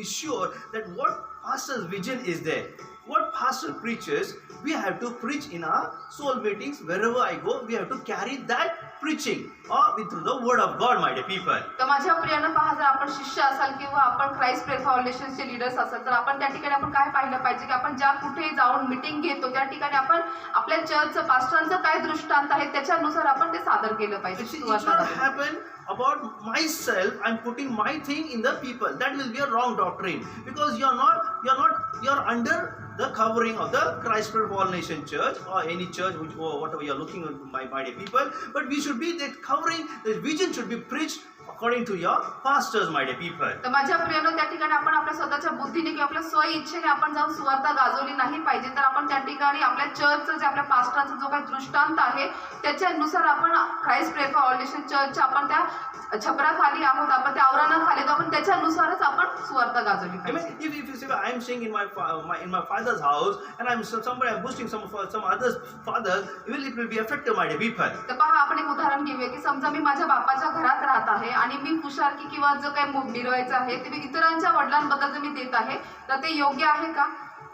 sure that what pastor's vision is there, what pastor preaches, we have to preach in our soul meetings. Wherever I go, we have to carry that preaching or through the word of God, my dear people. तर माझ्या प्रियानं पहा, जर आपण शिष्य असाल किंवा आपण Christ prayer फाउंडेशनचे लीडर्स असाल तर आपण त्या ठिकाणी आपण काय पाहिलं पाहिजे की आपण ज्या कुठेही जाऊन मीटिंग घेतो त्या ठिकाणी आपण आपल्या चर्चचं पास्टरांचं काय दृष्टांत आहे त्याच्यानुसार आपण ते सादर केलं पाहिजे. It should not happen about myself. I'm putting my thing in the people. That will be a wrong doctrine, because you're under the covering of the Christ Reformation Church or any church which or whatever you're looking at, my dear people. But we should be that covering. The vision should be preached according to your pastors, my dear people. तर माझ्या प्रियानं त्या ठिकाणी आपण आपल्या स्वतःच्या बुद्धीने किंवा आपल्या स्व इच्छेने आपण जाऊन सुवार्ता गाजवली नाही पाहिजे. तर आपण त्या ठिकाणी आपल्या चर्चचं जे आपल्या पास्टरांचा जो काही दृष्टांत आहे त्याच्यानुसार आपण क्राइस्ट प्रेयर फाउंडेशन चर्चच्या आपण त्या छपराखाली आहोत, आपण त्या आवरणाखाली आहोत, आपण त्याच्यानुसारच आपण सुवार्ता गाजवली I mean, पाहिजे. if you say I'm staying in my father's house and I'm boosting some others fathers, it will be affected, my dear people. तर पहा, आपण एक उदाहरण घेऊया की समजा मी माझ्या बापाच्या घरात राहत आहे आणि मी खुशालकी किंवा जो काही मिरवायचं आहे ते मी इतरांच्या वडिलांबद्दल जर मी देत आहे तर ते योग्य आहे का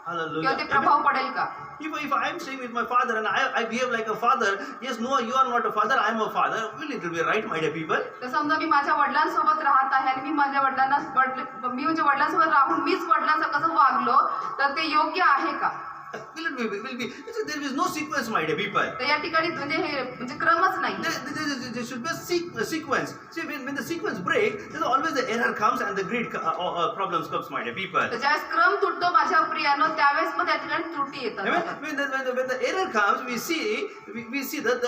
किंवा ते Hallelujah. प्रभाव पडेल का? If I am staying with my father and I behave like a father, yes, no, you are not a father, I am a father, will it be right, my dear people? तर समजा मी माझ्या वडिलांसोबत राहत आहे आणि मी माझ्या मी म्हणजे वडिलांसोबत राहून मीच वडिलांचं कसं वागलो तर ते योग्य आहे का? Will be. There is no sequence, my dear people. तर या ठिकाणी म्हणजे क्रमच नाही. There should be a sequence. See, when the sequence breaks, there's always the error comes and the great problems comes, my dear people. तर ज्यावेळेस क्रम तुटतो माझ्या प्रियानं त्यावेळेस मग त्या ठिकाणी त्रुटी येतात. When the error comes, we see that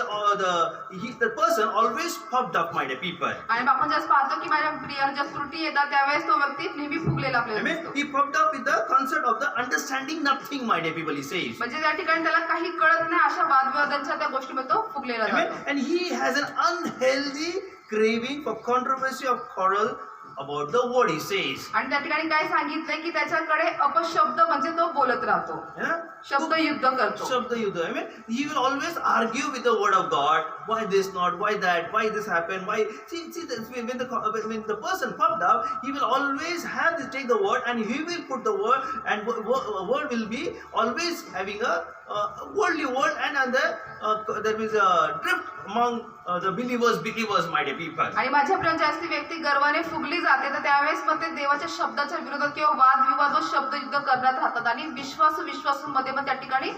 the person always popped up, my dear people. आणि आपण ज्यावेळेस पाहतो की माझ्या प्रियानं ज्या त्रुटी येतात त्यावेळेस तो व्यक्ती नेहमी फुगलेला आपल्याला दिसतो. He popped up with the concept of the understanding nothing, my dear people, he says. म्हणजे त्या ठिकाणी त्याला काही कळत नाही अशा वादविवादांच्या त्या गोष्टीमध्ये तो फुगलेला जातो. And he has an unhealthy craving for controversy of quarrel about the word, he says. आणि त्या ठिकाणी काय सांगितलंय की त्याच्याकडे अपशब्द म्हणजे तो बोलत राहतो, शब्द युद्ध करतो. Shabda-yuddha. He will always argue with the word of God. Why this not? Why that? Why this happened? Why? See when the person popped up, he will always have to take the word and he will put the word, and word will be always having a worldly word, and there is a drift among the believers, my dear people. आणि माझ्या प्रिय जास्ती व्यक्ती गर्वाने फुगली जाते तर त्यावेळेस मग ते देवाच्या शब्दाच्या विरोधात किंवा वादविवाद व शब्दयुद्ध करण्यात राहतात आणि विश्वासूमध्ये मग त्या ठिकाणी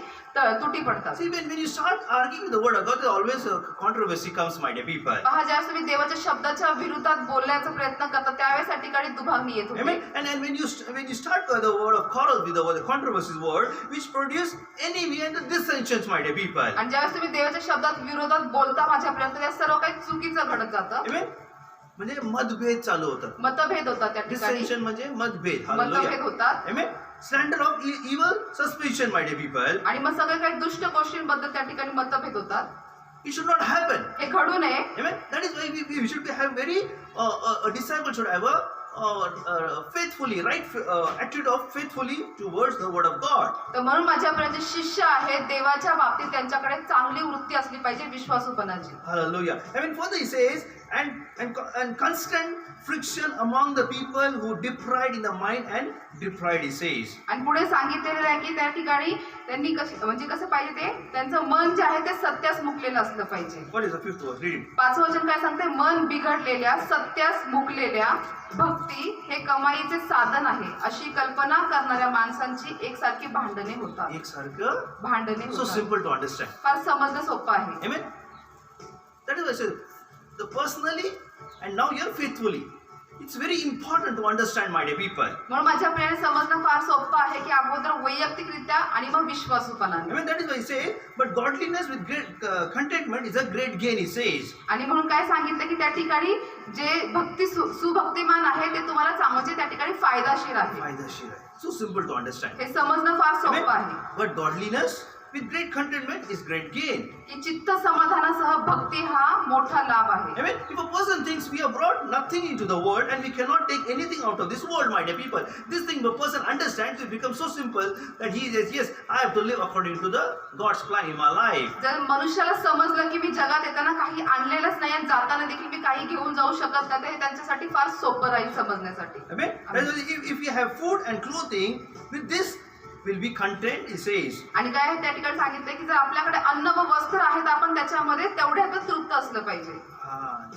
तुटी पडतात. See, when you start arguing with the word of God, there always a controversy comes, my dear people. पहा, ज्यावेळेस तुम्ही देवाच्या शब्दाच्या विरोधात बोलण्याचा प्रयत्न करता त्यावेळेस त्या ठिकाणी दुभावणी येत होती. Amen. And when you start the word of quarrel with the controversies word, which produce envy and the dissensions, my dear people. आणि ज्यावेळेस तुम्ही देवाच्या शब्दात विरोधात बोलता माझ्या पर्यंत त्या सर्व काही चुकीचं घडत जातं. Amen. म्हणजे मतभेद चालू होतात. मतभेद होतात त्या ठिकाणी. Dissension म्हणजे मतभेद. मतभेद होतात. Amen. Slander of evil, suspicion, my dear people. आणि मग सगळे काही दुष्ट गोष्टींबद्दल त्या ठिकाणी मतभेद होतात. It should not happen. हे घडू नये. Amen. That is why we should have very a disciple should have a faithfully attitude of faithfully towards the word of God. तर म्हणून माझ्यापर्यंत शिष्य आहेत देवाच्या बाबतीत त्यांच्याकडे चांगली वृत्ती असली पाहिजे विश्वासूपणाची. Hallelujah. Further he says, and constant friction among the people who deprived in the mind and deprived, he says. आणि पुढे सांगितलेलं आहे की त्या ठिकाणी त्यांनी कसं पाहिजे ते त्यांचं मन जे आहे ते सत्यास मुकलेलं असलं पाहिजे. What is the fifth verse? Read it. 5 वचन काय सांगते? मन बिघडलेल्या सत्यास मुकलेल्या भक्ती हे कमाईचे साधन आहे अशी कल्पना करणाऱ्या माणसांची एकसारखी भांडणे होतात. भांडणे So होतात. simple to understand. फार समजणं सोपं आहे. Amen. That is why I said, the personally and now you're faithfully. it's very important to understand, my dear people. म्हणून माझ्या प्रियाने समजणं फार सोपं आहे की अगोदर वैयक्तिकरित्या आणि मग I विश्वासूपणाने. mean, that is why he says, but godliness with great contentment is a great gain, he says. आणि म्हणून काय सांगितलं की त्या ठिकाणी जे सुभक्तिमान आहे ते तुम्हाला म्हणजे त्या ठिकाणी फायदाशीर आहे. फायदेशीर आहे. So simple to understand. हे समजणं फार Amen. सोपं आहे But godliness with great contentment is great gain. की चित्त समाधानासह भक्ती हा मोठा लाभ आहे. I mean, if a person thinks we have brought nothing into the world and we cannot take anything out of this world, my dear people, this thing the person understands, it becomes so simple that he says, yes, I have to live according to the God's plan in my life. जर मनुष्याला समजलं की मी जगात येताना काही आणलेलंच नाही आणि जाताना देखील मी काही घेऊन जाऊ शकत नाही, तर हे त्यांच्यासाठी फार सोपं राहील समजण्यासाठी. I mean, that's why if we have food and clothing, with this will be content, he says. आणि काय आहे त्या ठिकाणी सांगितलंय की जर आपल्याकडे अन्न व वस्त्र आहेत आपण त्याच्यामध्ये तेवढ्यातच तृप्त असलं पाहिजे.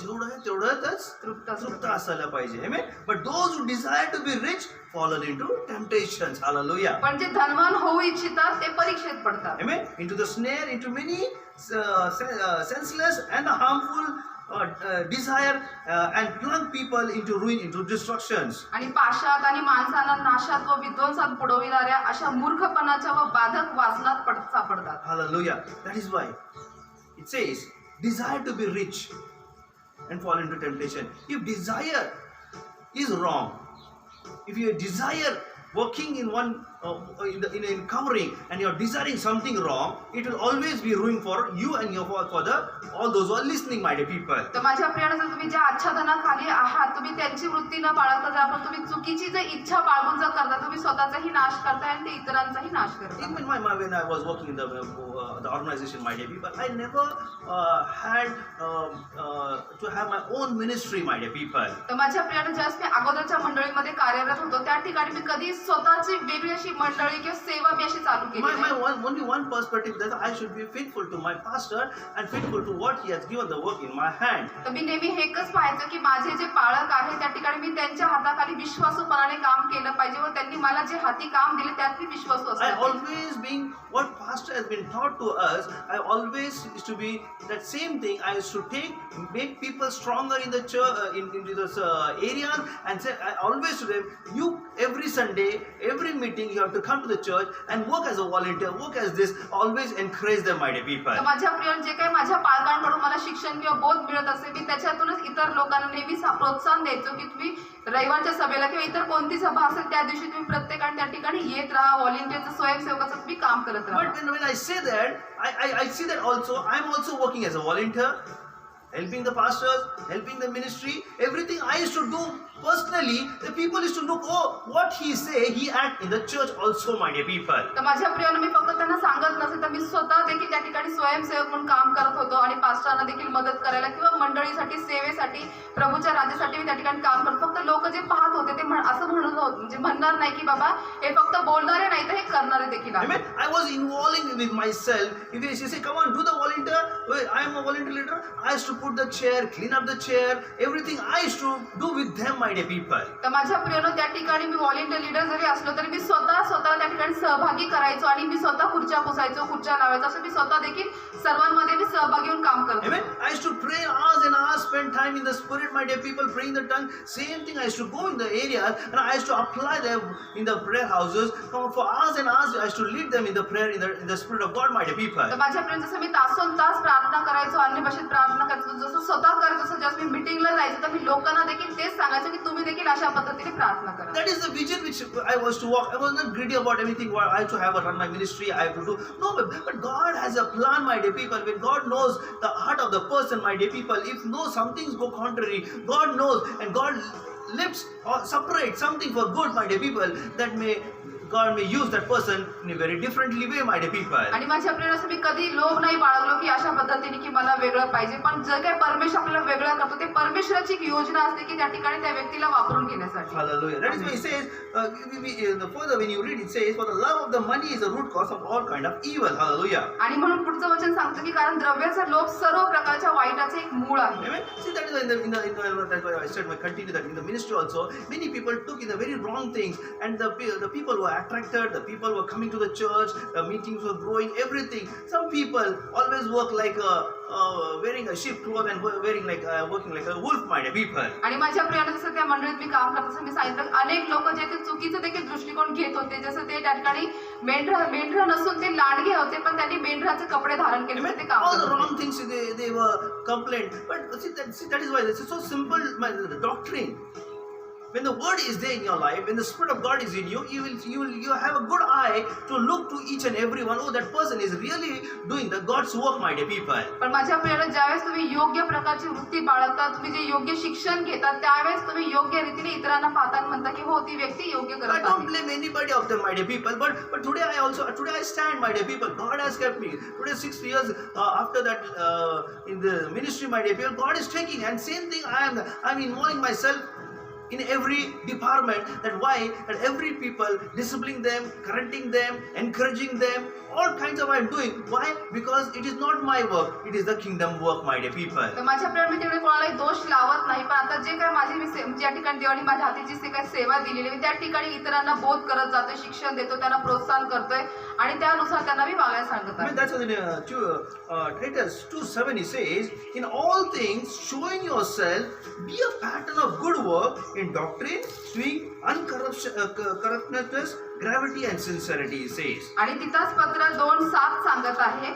जेवढं आहे तेवढ्यातच तृप्त असायला पाहिजे. Amen. But those who desire to be rich fallen into temptations. Hallelujah. पण जे धनवान होऊ इच्छितात ते परीक्षेत पडतात. Amen. Into the snare, into many senseless and harmful desire and plunge people into ruin, into destructions. आणि पाशात आणि माणसांना नाशात व विध्वंसात बुडविणाऱ्या अशा मूर्खपणाच्या व बाधक वासनात सापडतात. Hallelujah. That is why it says, desire to be rich and fall into temptation. If desire is wrong, if your desire working in one in covering and you're desiring something wrong, it will always be ruin for you and your for the all those who are listening, my dear people. तर माझ्या प्रियाने जर तुम्ही ज्या आच्छादनाखाली आहात तुम्ही त्यांची वृत्ती न पाळता जर आपण तुम्ही चुकीची जर इच्छा बाळगून जर करता तुम्ही स्वतःचाही नाश करताय आणि ते इतरांचाही नाश करताय. Even when I was working in the organization, my dear people, I never had to have my own ministry, my dear people. तर माझ्या प्रियाने ज्यावेळेस मी अगोदरच्या मंडळीमध्ये कार्यरत होतो त्या ठिकाणी मी कधी स्वतःची वेगळी अशी मंडळी किंवा सेवा मी अशी चालू केली नाही. Only one perspective that I should be faithful to my pastor and faithful to what he has given the work in my hand. तर मी नेहमी हे एकच पाहायचं की माझे जे पाळक आहे त्या ठिकाणी मी त्यांच्या हाताखाली विश्वासूपणाने काम केलं पाहिजे व त्यांनी मला जे हाती काम दिले त्यात मी विश्वासू I असला पाहिजे. always being what pastor has been taught to us, I always used to be that same thing. I used to make people stronger in the church, into this areas, and say I always to them, you every Sunday, every meeting you have to come to the church and work as a volunteer, work as this. Always encourage them, my dear people. तर माझ्या प्रियाने जे काही माझ्या पालकांकडून मला शिक्षण किंवा बोध मिळत असेल मी त्याच्यातूनच इतर लोकांना नेहमी प्रोत्साहन द्यायचो की तुम्ही रविवारच्या सभेला किंवा इतर कोणती सभा असेल त्या दिवशी तुम्ही प्रत्येकाने त्या ठिकाणी येत राहा, व्हॉलेंटियरचं स्वयंसेवकाचं तुम्ही काम करत राहा. But when I say that, I see that also. I am also working as a volunteer, helping the pastors, helping the ministry. Everything I used to do personally, the people used to look, oh, what he say, he act in the church also, my dear people. तर माझ्या प्रियाने मी फक्त त्यांना सांगत नसे तर मी स्वतः देखील त्या ठिकाणी स्वयंसेवक म्हणून काम करत होतो आणि पास्टरांना देखील मदत करायला किंवा मंडळीसाठी सेवेसाठी प्रभूच्या राज्यासाठी मी त्या ठिकाणी काम करतो. फक्त लोक जे पाहत होते ते असं म्हणत होते म्हणजे म्हणणार नाही की बाबा हे फक्त बोलणारे नाही तर हे करणारे देखील I आहेत. mean, I was involving with myself. If they say, come on, do the volunteer. Well, I am a volunteer leader. I used to put the chair, clean up the chair. Everything I used to do with them, my dear people. तर माझ्या प्रियानं त्या ठिकाणी मी volunteer leader जरी असलो तरी मी स्वतः त्या ठिकाणी सहभागी करायचो आणि मी स्वतः खुर्च्या पुसायचो, खुर्च्या लावायचो, असं मी स्वतः देखील सर्वांमध्ये मी सहभागी होऊन काम करतो. Amen. I used to pray hours and hours, spend time in the spirit, my dear people, praying the tongue. Same thing, I used to go in the areas and I used to apply them in the prayer houses. Come on, for hours and hours, I used to lead them in the prayer, in the spirit of God, my dear people. तर माझ्या प्रिय जसं मी तासोन तास प्रार्थना करायचो, अन्य भाषेत प्रार्थना करायचो, जसं स्वतः करायचो तसं जेव्हा मी मीटिंगला जायचो तर मी लोकांना देखील तेच सांगायचो की तुम्ही देखील अशा पद्धतीने प्रार्थना करा. That is the vision which I was to walk. I was not greedy about anything. I have to have run my ministry. I have to do no, but God has a plan, my dear people. When God knows the heart of the person, my dear people, if no something's go contrary, God knows and God lifts or separates something for good, my dear people. That God may use that person in a very differently way, my dear people. आणि माझ्या प्रिय मी कधी लोभ नाही बाळगलो की अशा पद्धतीने की मला वेगळं पाहिजे, पण जे काही परमेश्वर आपल्याला वेगळं करतो ते परमेश्वराची एक योजना असते की त्या ठिकाणी त्या व्यक्तीला वापरून घेण्यासाठी. Hallelujah. That is why it says, further when you read it says, for the love of the money is the root cause of all kind of evil. Hallelujah. आणि म्हणून पुढचं वचन सांगतं की कारण द्रव्याचा लोभ सर्व प्रकारच्या वाईटाचे एक मूळ आहे. Amen. See, that is that's why I said, I continue that in the ministry also, many people took in the very wrong things, and the people who are attracted. The people were coming to the church. The meetings were growing. Everything. Some people always work like wearing a sheep cloth and wearing like working like a wolf, my dear people. आणि माझ्या प्रियाने जसं त्या मंडळीत मी काम करत असं मी सांगितलं अनेक लोक जे ते चुकीचं देखील दृष्टिकोन घेत होते जसं ते त्या ठिकाणी मेंढरा नसून ते लांडगे होते पण त्यांनी मेंढराचे कपडे धारण केले होते, ते काम All करत the होते. wrong things they were complained. But see that is why this is so simple, the doctrine. When the word is there in your life, when the Spirit of God is in you, you have a good eye to look to each and every one. Oh, that person is really doing the God's work, my dear people. पण माझ्या प्रियाने ज्यावेळेस तुम्ही योग्य प्रकारची वृत्ती बाळगता तुम्ही जे योग्य शिक्षण घेतात त्यावेळेस तुम्ही योग्य रीतीने इतरांना पाहता म्हणता की हो ती व्यक्ती योग्य I करत don't आहे. blame anybody of them, my dear people. But today I stand, my dear people. God has kept me. Today 6 years after that in the ministry, my dear people, God is taking. And same thing, I'm involving myself in every department. That every people disciplining them, correcting them, encouraging them, all kinds of I'm doing. Why? Because it is not my work, it is the kingdom work, my dear people. तर माझ्या प्रियाने मी तिकडे कोणालाही दोष लावत नाही पण आता जे काय माझी ज्या ठिकाणी देवाने माझ्या हाती जी काही सेवा दिलेली आहे त्या ठिकाणी इतरांना बोध करत जातोय, शिक्षण देतो, त्यांना प्रोत्साहन करतोय आणि त्यानुसार त्यांना मी वागायला सांगत I mean, आहे. that's what in Titus 2:7 he says, in all things showing yourself, be a pattern of good work in doctrine, showing uncorruptness, gravity and sincerity, he says. आणि तिथंच पत्र 2:7 सांगत आहे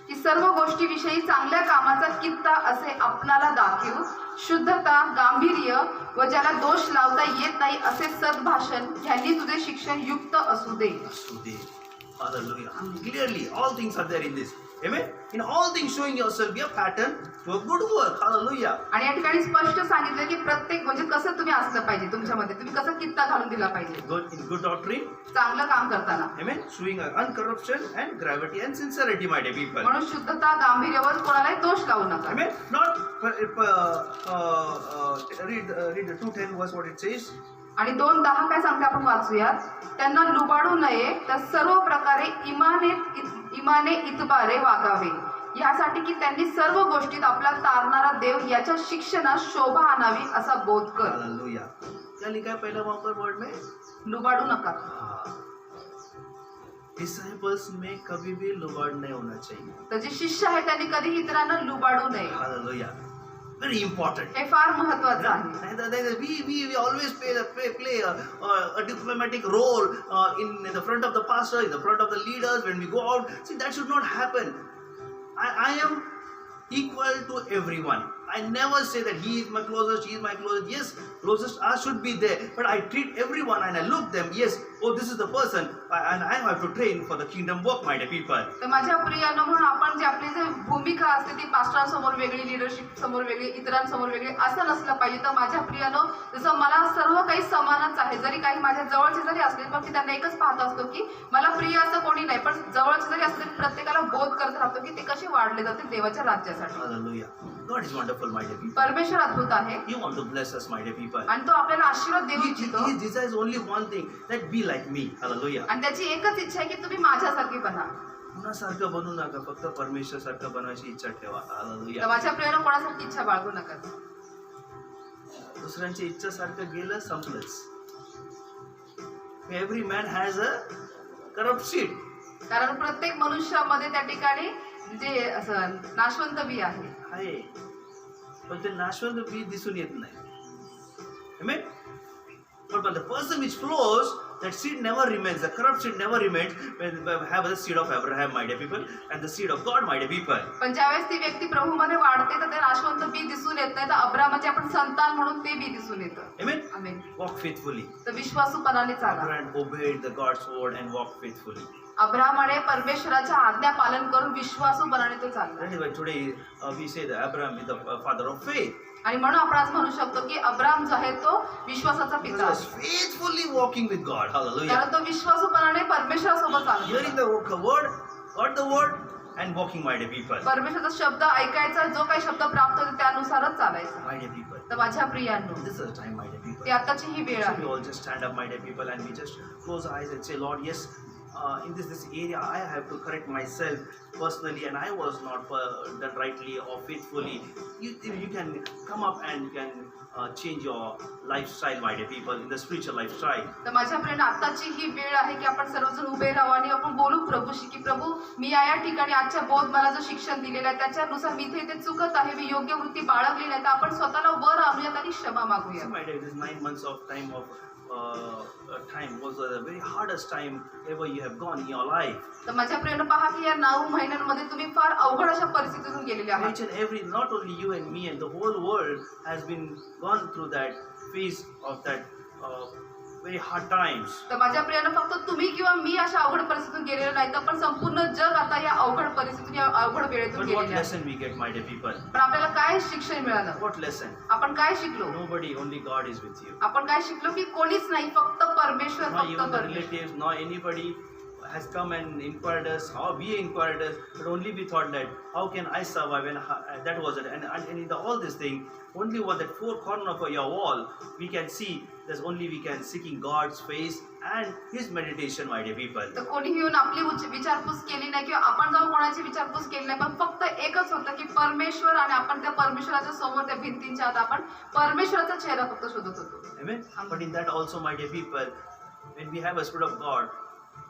की सर्व गोष्टीविषयी चांगल्या कामाचा कित्ता असे आपणाला दाखवू, शुद्धता, गांभीर्य व ज्याला दोष लावता येत नाही असे सद्भाषण ह्यांनी तुझे शिक्षण युक्त असू दे. Hallelujah. Clearly, all things are there in this. Amen. In all things showing yourself, be a pattern to a good work. Hallelujah. आणि या ठिकाणी स्पष्ट सांगितलं की प्रत्येक म्हणजे कसं तुम्ही असलं पाहिजे तुमच्यामध्ये तुम्ही कसं कित्ता घालून दिला पाहिजे In good doctrine. चांगलं काम करताना. Amen. Showing uncorruption and gravity and sincerity, my dear people. म्हणून शुद्धता, गांभीर्यावर कोणालाही दोष लावू नका. Amen. Not read 2:10 verse what it says. आणि 2:10 काय सांगते आपण वाचूयात. त्यांना लुबाडू नये तर सर्व प्रकारे इमाने इतबारे वागावे यासाठी की त्यांनी सर्व गोष्टीत आपला तारणारा देव याच्या शिक्षणात शोभा आणावी असा बोध कर. Hallelujah. क्या लिखा है पहला वहां पर वर्ड में? लुबाडू नका. डिसाइपल्स में कभी भी लुबाड़ नहीं होना चाहिए. तर जे शिष्य आहे त्यांनी कधी इतरांना लुबाडू नये. Hallelujah. Very important. हे फार महत्वाचं आहे. We always play a diplomatic role in the front of the pastor, in the front of the leaders when we go out. See, that should not happen. I am equal to everyone. I never say that he is my closest, she is my closest. Yes, closest should be there. But I treat everyone and I look them. Yes, oh, this is the person. And I have to train for the kingdom work, my dear people. तर माझ्या प्रियांनो म्हणून आपण जे आपली जे भूमिका असते ती पास्टरांसमोर वेगळी, लिडरशिप समोर वेगळी, इतरांसमोर वेगळी असं नसलं पाहिजे. तर माझ्या प्रियांनो जसं मला सर्व काही समानच आहे. जरी काही माझ्या जवळचे जरी असले पण मी त्यांना एकच पाहत असतो की मला प्रिय असं कोणी नाही पण जवळचे जरी असले प्रत्येकाला बोध करत राहतो की ते कसे वाढले जाते देवाच्या राज्यासाठी. Hallelujah. God is wonderful, my dear people. परमेश्वर अद्भुत आहे He wants to bless us, my dear people. आणि तो आपल्याला आशीर्वाद देऊ इच्छितो He desires only one thing, that be like me. Hallelujah. आणि त्याची एकच इच्छा आहे की तुम्ही माझ्यासारखी बना. कुणासारखं बनू नका, फक्त परमेश्वरसारखं बनवायची इच्छा ठेवा. तर Hallelujah. माझ्या प्रियानं कोणासारखी इच्छा बाळगू नका. दुसऱ्यांच्या इच्छासारखं गेलं संपलंच. Every man has a corrupt seed. कारण प्रत्येक मनुष्यामध्ये त्या ठिकाणी जे असं नाशवंत बी आहे. आहे, पण ते नाशवंत बी दिसून येत नाही. Amen? But the person which flows, that seed never remains. The corrupt seed never remains. When we have the seed of Abraham, my dear people, and the seed of God, my dear people. पण ज्यावेळेस ती व्यक्ती प्रभूमध्ये वाढते तर ते नाशवंत बी दिसून येत नाही. तर अब्राहामाचे आपण संतान म्हणून ते बी दिसून येतं. Amen? आमेन. Walk faithfully. तर विश्वासूपणाने चाला. Abraham obeyed the God's word and walked faithfully. अब्राहामाने परमेश्वराच्या आज्ञा पालन करून विश्वासूपणाने तो चालला. That is why today we say that Abraham is the father of faith. आणि म्हणून आपण आज म्हणू शकतो की अब्राहाम जो आहे तो विश्वासाचा He पिता was आहे. faithfully walking with God. Hallelujah. कारण तो विश्वासूपणाने परमेश्वरासोबत चालला. Hearing the word, got the word, and walking, my dear people. परमेश्वराचा शब्द ऐकायचा, जो काही शब्द प्राप्त होतो त्यानुसारच चालायचं. My dear people. तर माझ्या प्रियांनो This is the time, my dear people. ती आताची ही वेळ So आहे. we all just stand up, my dear people, and we just close our eyes and say, Lord, yes, in this area I have to correct myself personally, and I was not done rightly or faithfully. You can come up and you can change your lifestyle, my dear people, in the spiritual lifestyle. तर माझ्या प्रिय आताची ही वेळ आहे की आपण सर्वजण उभे राहू आणि आपण बोलू प्रभूशी की प्रभू मी या ठिकाणी आजच्या बोध मला जो शिक्षण दिलेलं आहे त्याच्यानुसार मी इथे चुकत आहे, मी योग्य वृत्ती बाळगली नाही, तर आपण स्वतःला वर आणूयात आणि क्षमा मागूया. My dear, this 9 months of time was the very hardest time ever you have gone in your life. तर माझ्या प्रियनं पहा की या 9 महिन्यांमध्ये तुम्ही फार अवघड अशा परिस्थितीतून गेलेले आहात. Each and every, not only you and me, and the whole world has been gone through that phase of that very hard times. तर माझ्या प्रियानं फक्त तुम्ही किंवा मी अशा अवघड परिस्थितीतून गेलेलो नाही, तर पण संपूर्ण जग आता या अवघड परिस्थितीतून या अवघड वेळेतून But what गेलेले आहे. lesson we get, my dear people? पण आपल्याला काय शिक्षण मिळालं? What lesson? आपण काय शिकलो? Nobody, only God is with you. आपण काय शिकलो की कोणीच नाही, फक्त परमेश्वर, Not फक्त even the परमेश्वर. relatives, not anybody has come and inquired us, how we inquired us, but only we thought that how can I survive, and that was it. And in all this thing, only one that four corner of your wall, we can see there's only we can seeking God's face and His meditation, my dear people. तर कोणी येऊन आपली विचारपूस केली नाही किंवा आपण जाऊन कोणाची विचारपूस केली नाही, पण फक्त एकच होतं की परमेश्वर, आणि आपण त्या परमेश्वराच्या समोर त्या भिंतींच्या आत आपण परमेश्वराचा चेहरा फक्त शोधत होतो. Amen. But in that also, my dear people, when we have a spirit of God,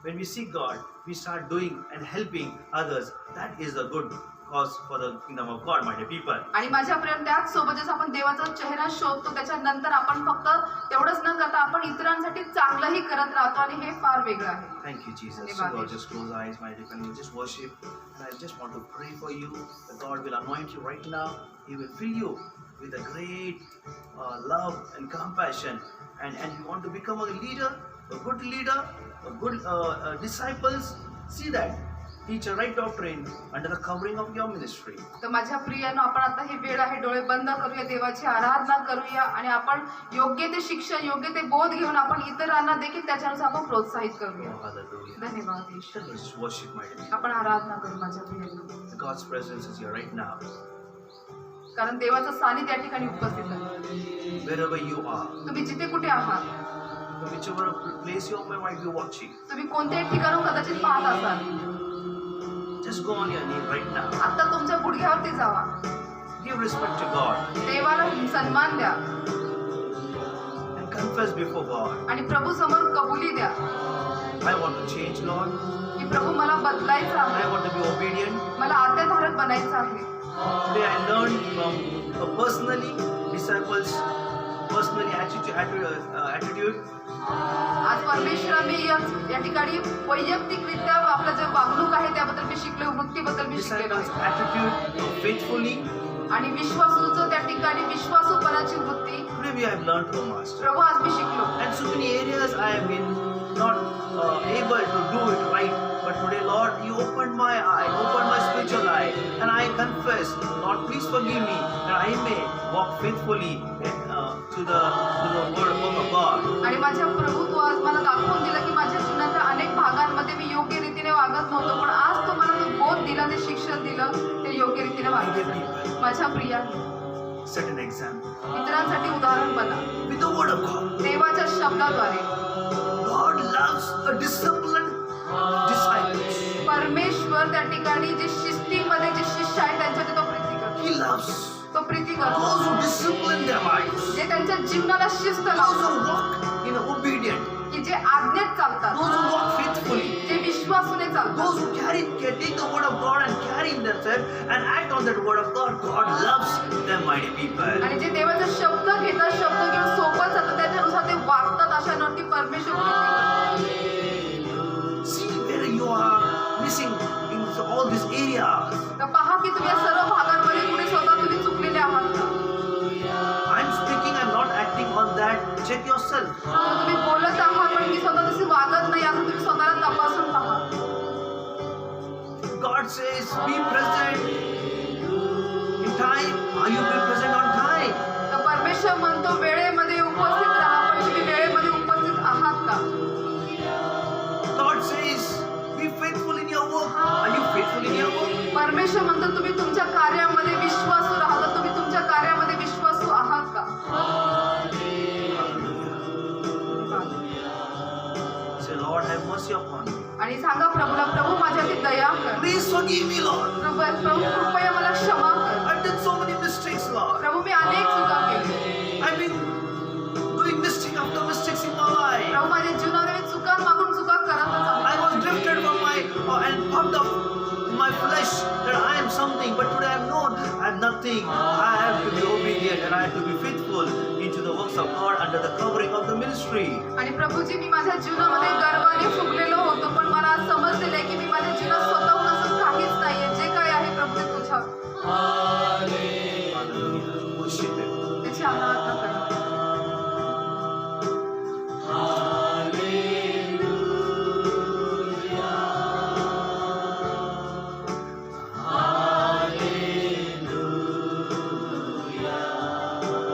when we seek God, we start doing and helping others. That is a good cause for the kingdom of God, my dear people. आणि माझ्या प्रिय त्याच सोबतच आपण देवाचा चेहरा शोधतो, त्याच्यानंतर आपण फक्त तेवढंच न करता आपण इतरांसाठी चांगलंही करत राहतो, आणि हे फार वेगळं आहे. Thank you, Jesus. धन्यवाद. Lord, just close eyes, my dear friend. Just worship. And I just want to pray for you that God will anoint you right now. He will fill you with a great love and compassion. And you want to become a leader, a good disciples. See that. Teach a right doctrine under the covering of your ministry. तर माझ्या प्रियानं आपण आता ही वेळ आहे, डोळे बंद करूया, देवाची आराधना करूया, आणि आपण योग्य ते शिक्षण, योग्य ते बोध घेऊन आपण इतरांना देखील त्याच्यानुसार आपण प्रोत्साहित करूया. Oh, hallelujah. धन्यवाद येशू. Just worship, my dear. आपण आराधना करू माझ्या प्रियानं, God's presence is here right now. कारण देवाचं सानिध्य या ठिकाणी उपस्थित आहे. Wherever you are, तुम्ही जिथे कुठे आहात, whichever place you might be watching, तुम्ही कोणत्याही ठिकाणून कदाचित पाहत असाल, just go on your knee right now. आता तुमच्या गुडघ्यावरती जावा, Give respect to God देवाला सन्मान द्या, and confess before God. आणि प्रभू समोर कबुली द्या I want to change, Lord. की प्रभू मला बदलायचं I आहे, want to be obedient. मला आज्ञाधारक बनायचं आहे. Today I learned from personally disciples, personally attitude. आज परमेश्वरा मी या ठिकाणी वैयक्तिकरित्या आपलं जे वागणूक आहे त्याबद्दल मी शिकलो, वृत्तीबद्दल मी शिकलेलो Disciples आहे, attitude faithfully. आणि विश्वासूचं त्या ठिकाणी विश्वासूपणाची वृत्ती Today we have learned from Master. प्रभू आज मी शिकलो. And so many areas I have been not able to do it right. But today, Lord, you opened my eye, opened my spiritual eye, and I confess, Lord, please forgive me, that I may walk faithfully to the word of God. आणि माझ्या प्रभू तू आज मला दाखवून दिलं की माझ्या जीवनाच्या अनेक भागांमध्ये मी योग्य रीतीने वागत नव्हतो, पण आज तू मला तो बोध दिला, ते शिक्षण दिलं, ते योग्य रीतीने वागायचं. माझ्या प्रिया, Set an example इतरांसाठी उदाहरण बना with the word of God. देवाच्या शब्दाद्वारे. God loves a disciplined disciples. परमेश्वर त्या ठिकाणी जे शिस्तीमध्ये जे शिष्य आहेत त्यांच्यासाठी तो प्रीती करतो, He loves तो प्रीती करतो those who discipline their lives, जे त्यांच्या जीवनाला शिस्त those लावतो, who walk in obedient, की जे आज्ञेत चालतात, those who walk faithfully, जे विश्वासूने चालतात, those who take the word of God and carry in themselves and act on that word of God. God loves them, mighty people. आणि जे देवाचा शब्द घेतात, शब्द घेऊन सोबत जातात, त्याच्यानुसार ते वागतात, अशांवरती परमेश्वर प्रीती करतो. See where you are missing in all these areas. तर पहा की तुम्ही या सर्व भागांमध्ये कुठे स्वतः तुम्ही चुकलेले आहात का? I'm speaking, I'm not acting on that. Check yourself. तर तुम्ही बोलत आहात पण मी स्वतः तशी वागत नाही, असं तुम्ही स्वतःला तपासून पहा. God says, be present in time. Are you being present on time? तर परमेश्वर म्हणतो वेळेमध्ये उपस्थित राहा, पण तुम्ही वेळेमध्ये उपस्थित आहात का? God says, be faithful in your work. Are you faithful in your work? परमेश्वर म्हणतो तुम्ही तुमच्या कार्यामध्ये विश्वासू राहा, तर तुम्ही तुमच्या कार्यामध्ये विश्वासू आहात का? Say, Lord, have mercy upon me. आणि सांगा प्रभूला, प्रभू माझ्यावरती दया कर. Please forgive me, Lord. प्रभू कृपया मला क्षमा कर. I've done so many mistakes, Lord. प्रभू मी अनेक चुका केल्या. I've been doing mistake after mistakes in my life. प्रभू माझ्या जीवनामध्ये मी चुका मागून चुका करतच आहे. I was drifted from my and pumped up in my flesh that I am something, but today I'm not. I'm nothing. I have to be obedient and I have to be faithful into the works of God under the covering of the ministry. आणि प्रभूजी, मी माझ्या जीवनामध्ये गर्वाने फुगलेलो होतो, पण मला आज समजलेलं आहे की मी माझ्या जीवनात स्वतःहून असं काहीच नाहीये. जे काही आहे प्रभू ते तुझ्या Hallelujah. Worship Him. त्याची आराधना करा.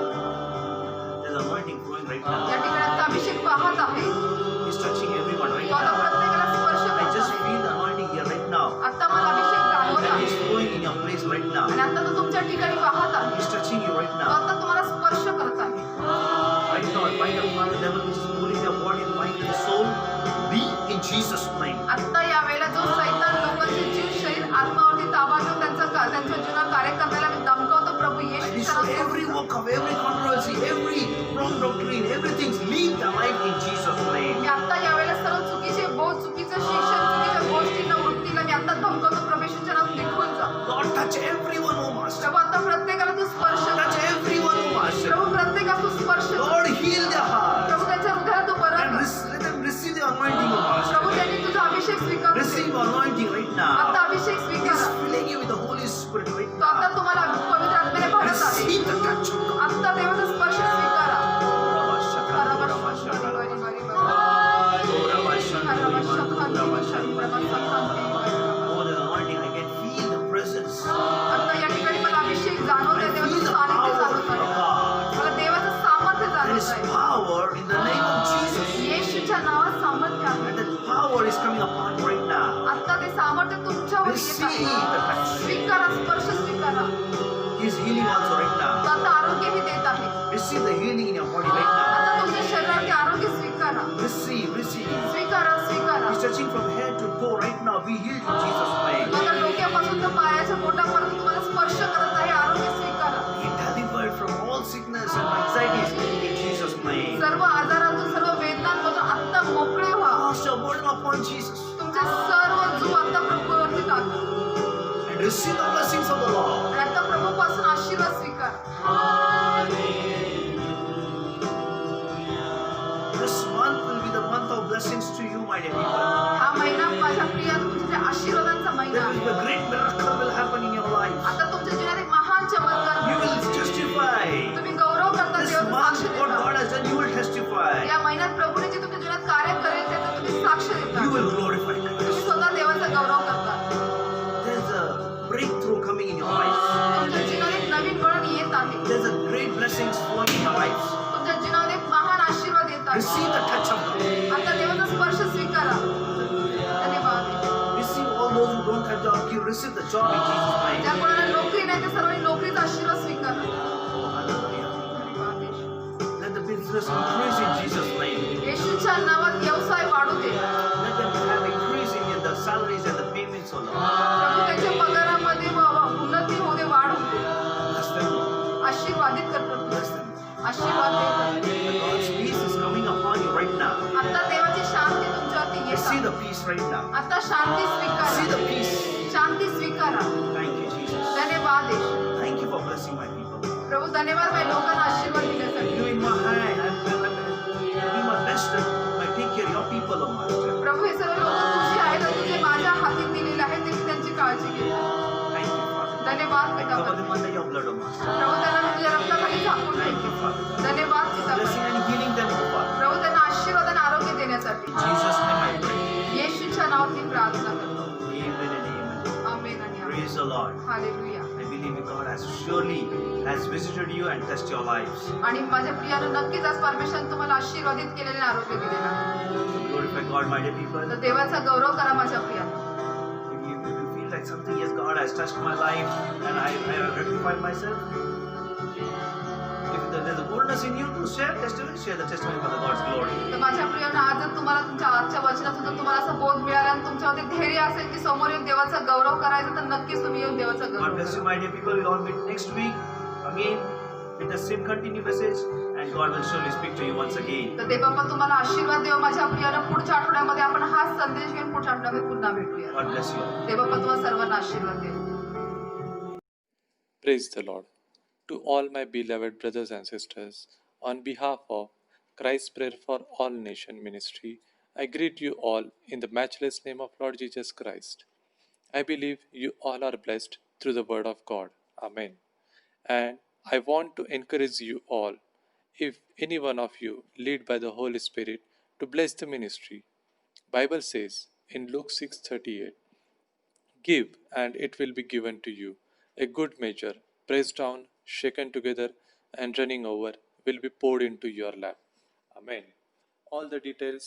There's anointing flowing right now. या ठिकाणी आता अभिषेक वाहत आहे. He's touching everyone right तो आता now. प्रत्येकाला स्पर्श I करत just आहे. feel the anointing here right now. आता मला अभिषेक जाणवत And आहे. He's flowing in your place right now. आणि आता तो तुमच्या ठिकाणी वाहत आहे. He's touching you right तो now. आता तुम्हाला स्पर्श करत आहे. Right now, I bind up the devil which is pulling your body, mind, and soul. Be in Jesus' name. आता या वेळेला जो सैतान लोकांचे जीव, शरीर, आत्मावरती ताबा घेऊन त्यांच्या जीवनात कार्य करण्याला मी धमकावतो. प्रभू I येशूच्या destroy नावात every work of every controversy, every wrong doctrine, everything. Leave the life in Jesus' name. मी आता या वेळेला सर्व चुकीचे बोध, चुकीचं शिक्षण, चुकीच्या गोष्टींना, वृत्तीला मी आता धमकावतो. प्रभूच्या नावात निघून जा. Lord, touch everyone, oh Master. प्रभू आता प्रत्येकाला तू स्पर्श कर. Touch everyone, oh Master. प्रभू प्रत्येकाला तू स्पर्श कर. Lord, heal their heart. प्रभू त्यांच्या हृदयाला तू बरं And कर. let them receive the anointing, oh Master. प्रभू त्यांनी तुझा अभिषेक स्वीकार. Receive anointing right आता now. अभिषेक He's स्वीकार. filling you with the Holy Spirit right तो आता now. तुम्हाला पवित्र आत्म्याने भरत आहे. Receive the touch of God. आता देवाचा स्पर्श स्वीकारा. Oh, the anointing, I can feel the presence. आता या ठिकाणी मला अभिषेक जाणवत आहे. I feel देवाचं the सानिध्य power जाणवत of आहे. God. मला देवाचं सामर्थ्य There is जाणवत आहे. power in the name of Jesus. येशूच्या नावात सामर्थ्य आहे. And that power is coming upon you right now. आता ते सामर्थ्य तुमच्यावर येत Receive आहे. the touch. स्वीकारा, स्पर्श स्वीकारा. He's healing also right तो now. आता आरोग्यही देत आहे. Receive the healing in your body right now. आता तुमच्या शरीराचे आरोग्य स्वीकारा. Receive, receive. स्वीकारा, स्वीकारा. He's touching from head to toe right now. Be healed in Jesus' name. आता डोक्यापासून तर पायाच्या पोटापर्यंत तुम्हाला स्पर्श करत आहे. आरोग्य स्वीकारा. Be delivered from all sickness and anxieties in Jesus' name. सर्व आजारातून, सर्व वेदनांमधून आता मोकळे व्हा. Cast your burden upon Jesus तुमचे सर्व जीव आता प्रभूवरती टाका. and receive the blessings of the Lord. आणि आता प्रभूपासून आशीर्वाद स्वीकार. This month will be the month of blessings to you, my dear people. हा महिना माझ्या प्रिया तुमच्या आशीर्वादांचा महिना There will be आहे. a great miracle will happen in your life. आता तुमच्या जीवनात एक महान चमत्कार You घडेल. will testify. तुम्ही गौरव करता, This देवाचं month, साक्ष what देता. God has done, you will testify. या महिन्यात प्रभूने जे तुमच्या जीवनात कार्य करेल त्याचं तुम्ही साक्ष देता. You will glorify God. तुम्ही स्वतः देवाचा गौरव करता. There's a breakthrough coming in your life. तुमच्या जीवनात एक नवीन वळण येत आहे. There's a great blessings flowing in your life. तुमच्या जीवनात एक महान आशीर्वाद येत आहे. Receive the touch of God. आता देवाचा स्पर्श स्वीकारा. धन्यवाद. Receive all those who don't have job. You receive the job in Jesus' name. ज्या कोणाला नोकरी नाही त्या सर्वांनी नोकरीचा आशीर्वाद स्वीकारा. Oh, hallelujah. धन्यवाद येशू. Let the business increase in Jesus' name. येशूच्या नावात व्यवसाय वाढू दे. Let them have increasing in the salaries and the payments, O Lord. प्रभू त्यांच्या पगारामध्ये उन्नती होऊ दे, वाढ होऊ दे. Bless them, Lord. आशीर्वादित कर प्रभू. Bless them. आशीर्वाद दे. The God's peace is coming upon you right now. आता देवाची शांती तुमच्यावरती येत Receive आहे. the peace right now. आता शांती Receive स्वीकारा. the peace. शांती स्वीकारा. Thank you, Jesus. धन्यवाद येशू. Thank you for blessing my people. प्रभू धन्यवाद माझ्या लोकांना आशीर्वाद दिल्यासाठी. You in my hand. I'm doing my best to take care of your people, O Master. प्रभू हे सर्व लोक तुझे आहेत आणि तुझे माझ्या हाती दिलेले आहेत ते मी त्यांची काळजी घेतो. Thank you, Father. धन्यवाद I पिता. cover them under your blood, O Master. प्रभू त्यांना मी तुझ्या रक्ताखाली झाकून Thank you, ठेवतो. Father. धन्यवाद पिता. Blessing and healing them, O Father. प्रभू त्यांना आशीर्वाद आणि आरोग्य देण्यासाठी In Jesus' name I pray. येशूच्या नावात मी प्रार्थना करतो. Amen and amen. आमेन आणि आमेन. Praise the Lord. Hallelujah. I believe God has surely has visited you and touched your lives. आणि माझ्या प्रियानं नक्कीच आज परमेश्वराने तुम्हाला आशीर्वादित केलेले आणि आरोग्य दिलेलं आहे. Glorify God, my dear people. तर देवाचा गौरव करा माझ्या प्रियानं. If you feel like something, yes, God has touched my life and I have rectified myself. If there's a boldness in you to share testimony, share the testimony for the God's glory. तर माझ्या प्रियानं आज जर तुम्हाला तुमच्या आजच्या वचनातून जर तुम्हाला असा बोध मिळाला आणि तुमच्यामध्ये धैर्य असेल की समोर येऊन देवाचा गौरव करायचा, तर नक्कीच तुम्ही येऊन देवाचा God गौरव bless you, करा. my dear people. We'll all meet next week again with the same continued message, and God will surely speak to you once again. तर देवबाप्पा तुम्हाला आशीर्वाद देव माझ्या प्रियानं. पुढच्या आठवड्यामध्ये आपण हाच संदेश घेऊन पुढच्या आठवड्यामध्ये पुन्हा भेटूया. God bless you. देवबाप्पा तुम्हाला सर्वांना आशीर्वाद देव. Praise the Lord. To all my beloved brothers and sisters, on behalf of Christ's Prayer for All Nation Ministry, I greet you all in the matchless name of Lord Jesus Christ. I believe you all are blessed through the Word of God. Amen. And I want to encourage you all, if any one of you led by the Holy Spirit, to bless the ministry. Bible says in Luke 6:38, "Give, and it will be given to you. A good measure, pressed down, shaken together, and running over, will be poured into your lap." Amen. All the details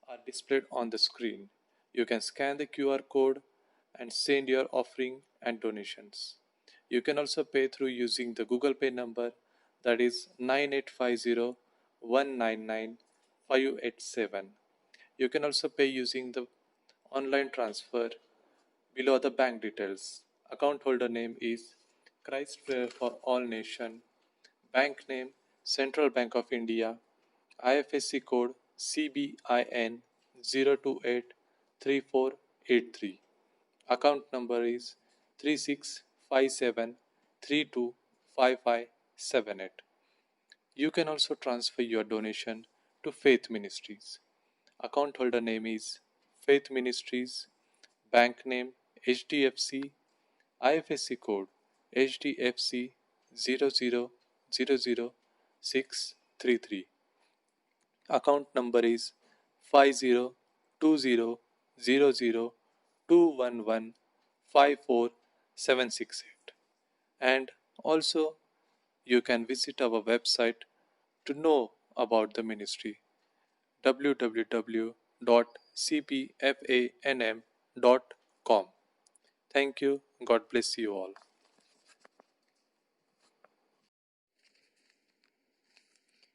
are displayed on the screen. You can scan the QR code and send your offering and donations. You can also pay through using the Google Pay number, that is 9850-199-587. You can also pay using the online transfer. Below are the bank details. Account holder name is Christ Prayer for All Nation. Bank name Central Bank of India. IFSC code CBIN 0283483. Account number is 3657325578. You can also transfer your donation to Faith Ministries. Account holder name is Faith Ministries. Bank name HDFC. IFSC code HDFC 0000633. Account number is 50200021154768. And also you can visit our website to know about the ministry, www.cpfanm.com. Thank you. God bless you all.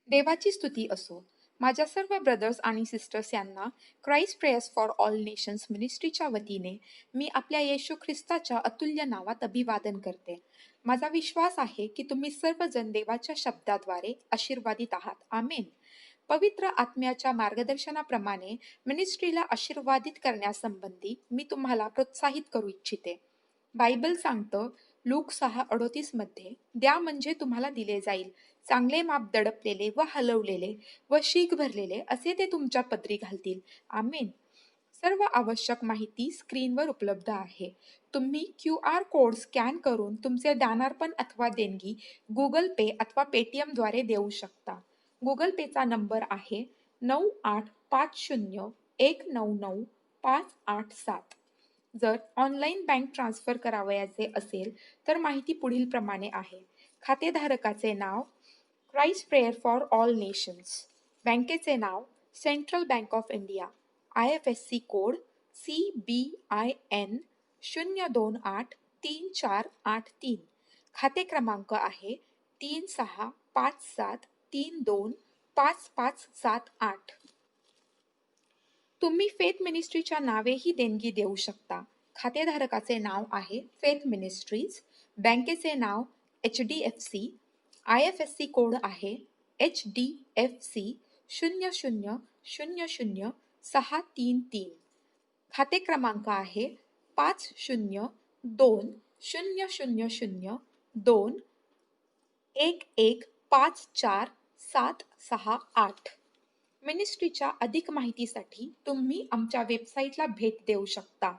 देवाची स्तुती असो. माझ्या सर्व brothers आणि sisters यांना Christ prayers for all nations मिनिस्ट्रीच्या वतीने मी आपल्या येशू ख्रिस्ताच्या अतुल्य नावात अभिवादन करते. माझा विश्वास आहे की तुम्ही सर्वजण देवाच्या शब्दाद्वारे आशीर्वादित आहात. आमेन. पवित्र आत्म्याच्या मार्गदर्शनाप्रमाणे मिनिस्ट्रीला आशीर्वादित करण्यासंबंधी मी तुम्हाला प्रोत्साहित करू इच्छिते. बायबल सांगतं लूक 6:38 मध्ये, द्या म्हणजे तुम्हाला दिले जाईल, चांगले माप दडपलेले व हलवलेले व शीख भरलेले असे ते तुमच्या पदरी घालतील. आमेन. सर्व आवश्यक माहिती स्क्रीनवर उपलब्ध आहे. तुम्ही QR कोड स्कॅन करून तुमचे दानार्पण अथवा देणगी गुगल पे अथवा पेटीएम द्वारे देऊ शकता. गुगल पेचा नंबर आहे 9850199587. जर ऑनलाईन बँक ट्रान्सफर करावयाचे असेल तर माहिती पुढील प्रमाणे आहे. खातेधारकाचे नाव Christ prayer for all nations, बँकेचे नाव Central Bank of India, IFSC code CBIN 0283483, खाते क्रमांक आहे 3657325578. तुम्ही फेथ मिनिस्ट्रीच्या नावेही देणगी देऊ शकता. खातेधारकाचे नाव आहे फेथ मिनिस्ट्रीज, बँकेचे नाव HDFC, IFSC कोड आहे HDFC 0000633, खाते क्रमांक आहे 50200021154768. मिनिस्ट्रीच्या अधिक माहितीसाठी तुम्ही आमच्या वेबसाईटला भेट देऊ शकता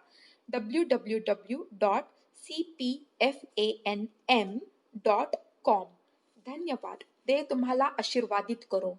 www.cpfanm.com. धन्यवाद. देव तुम्हाला आशीर्वादित करो.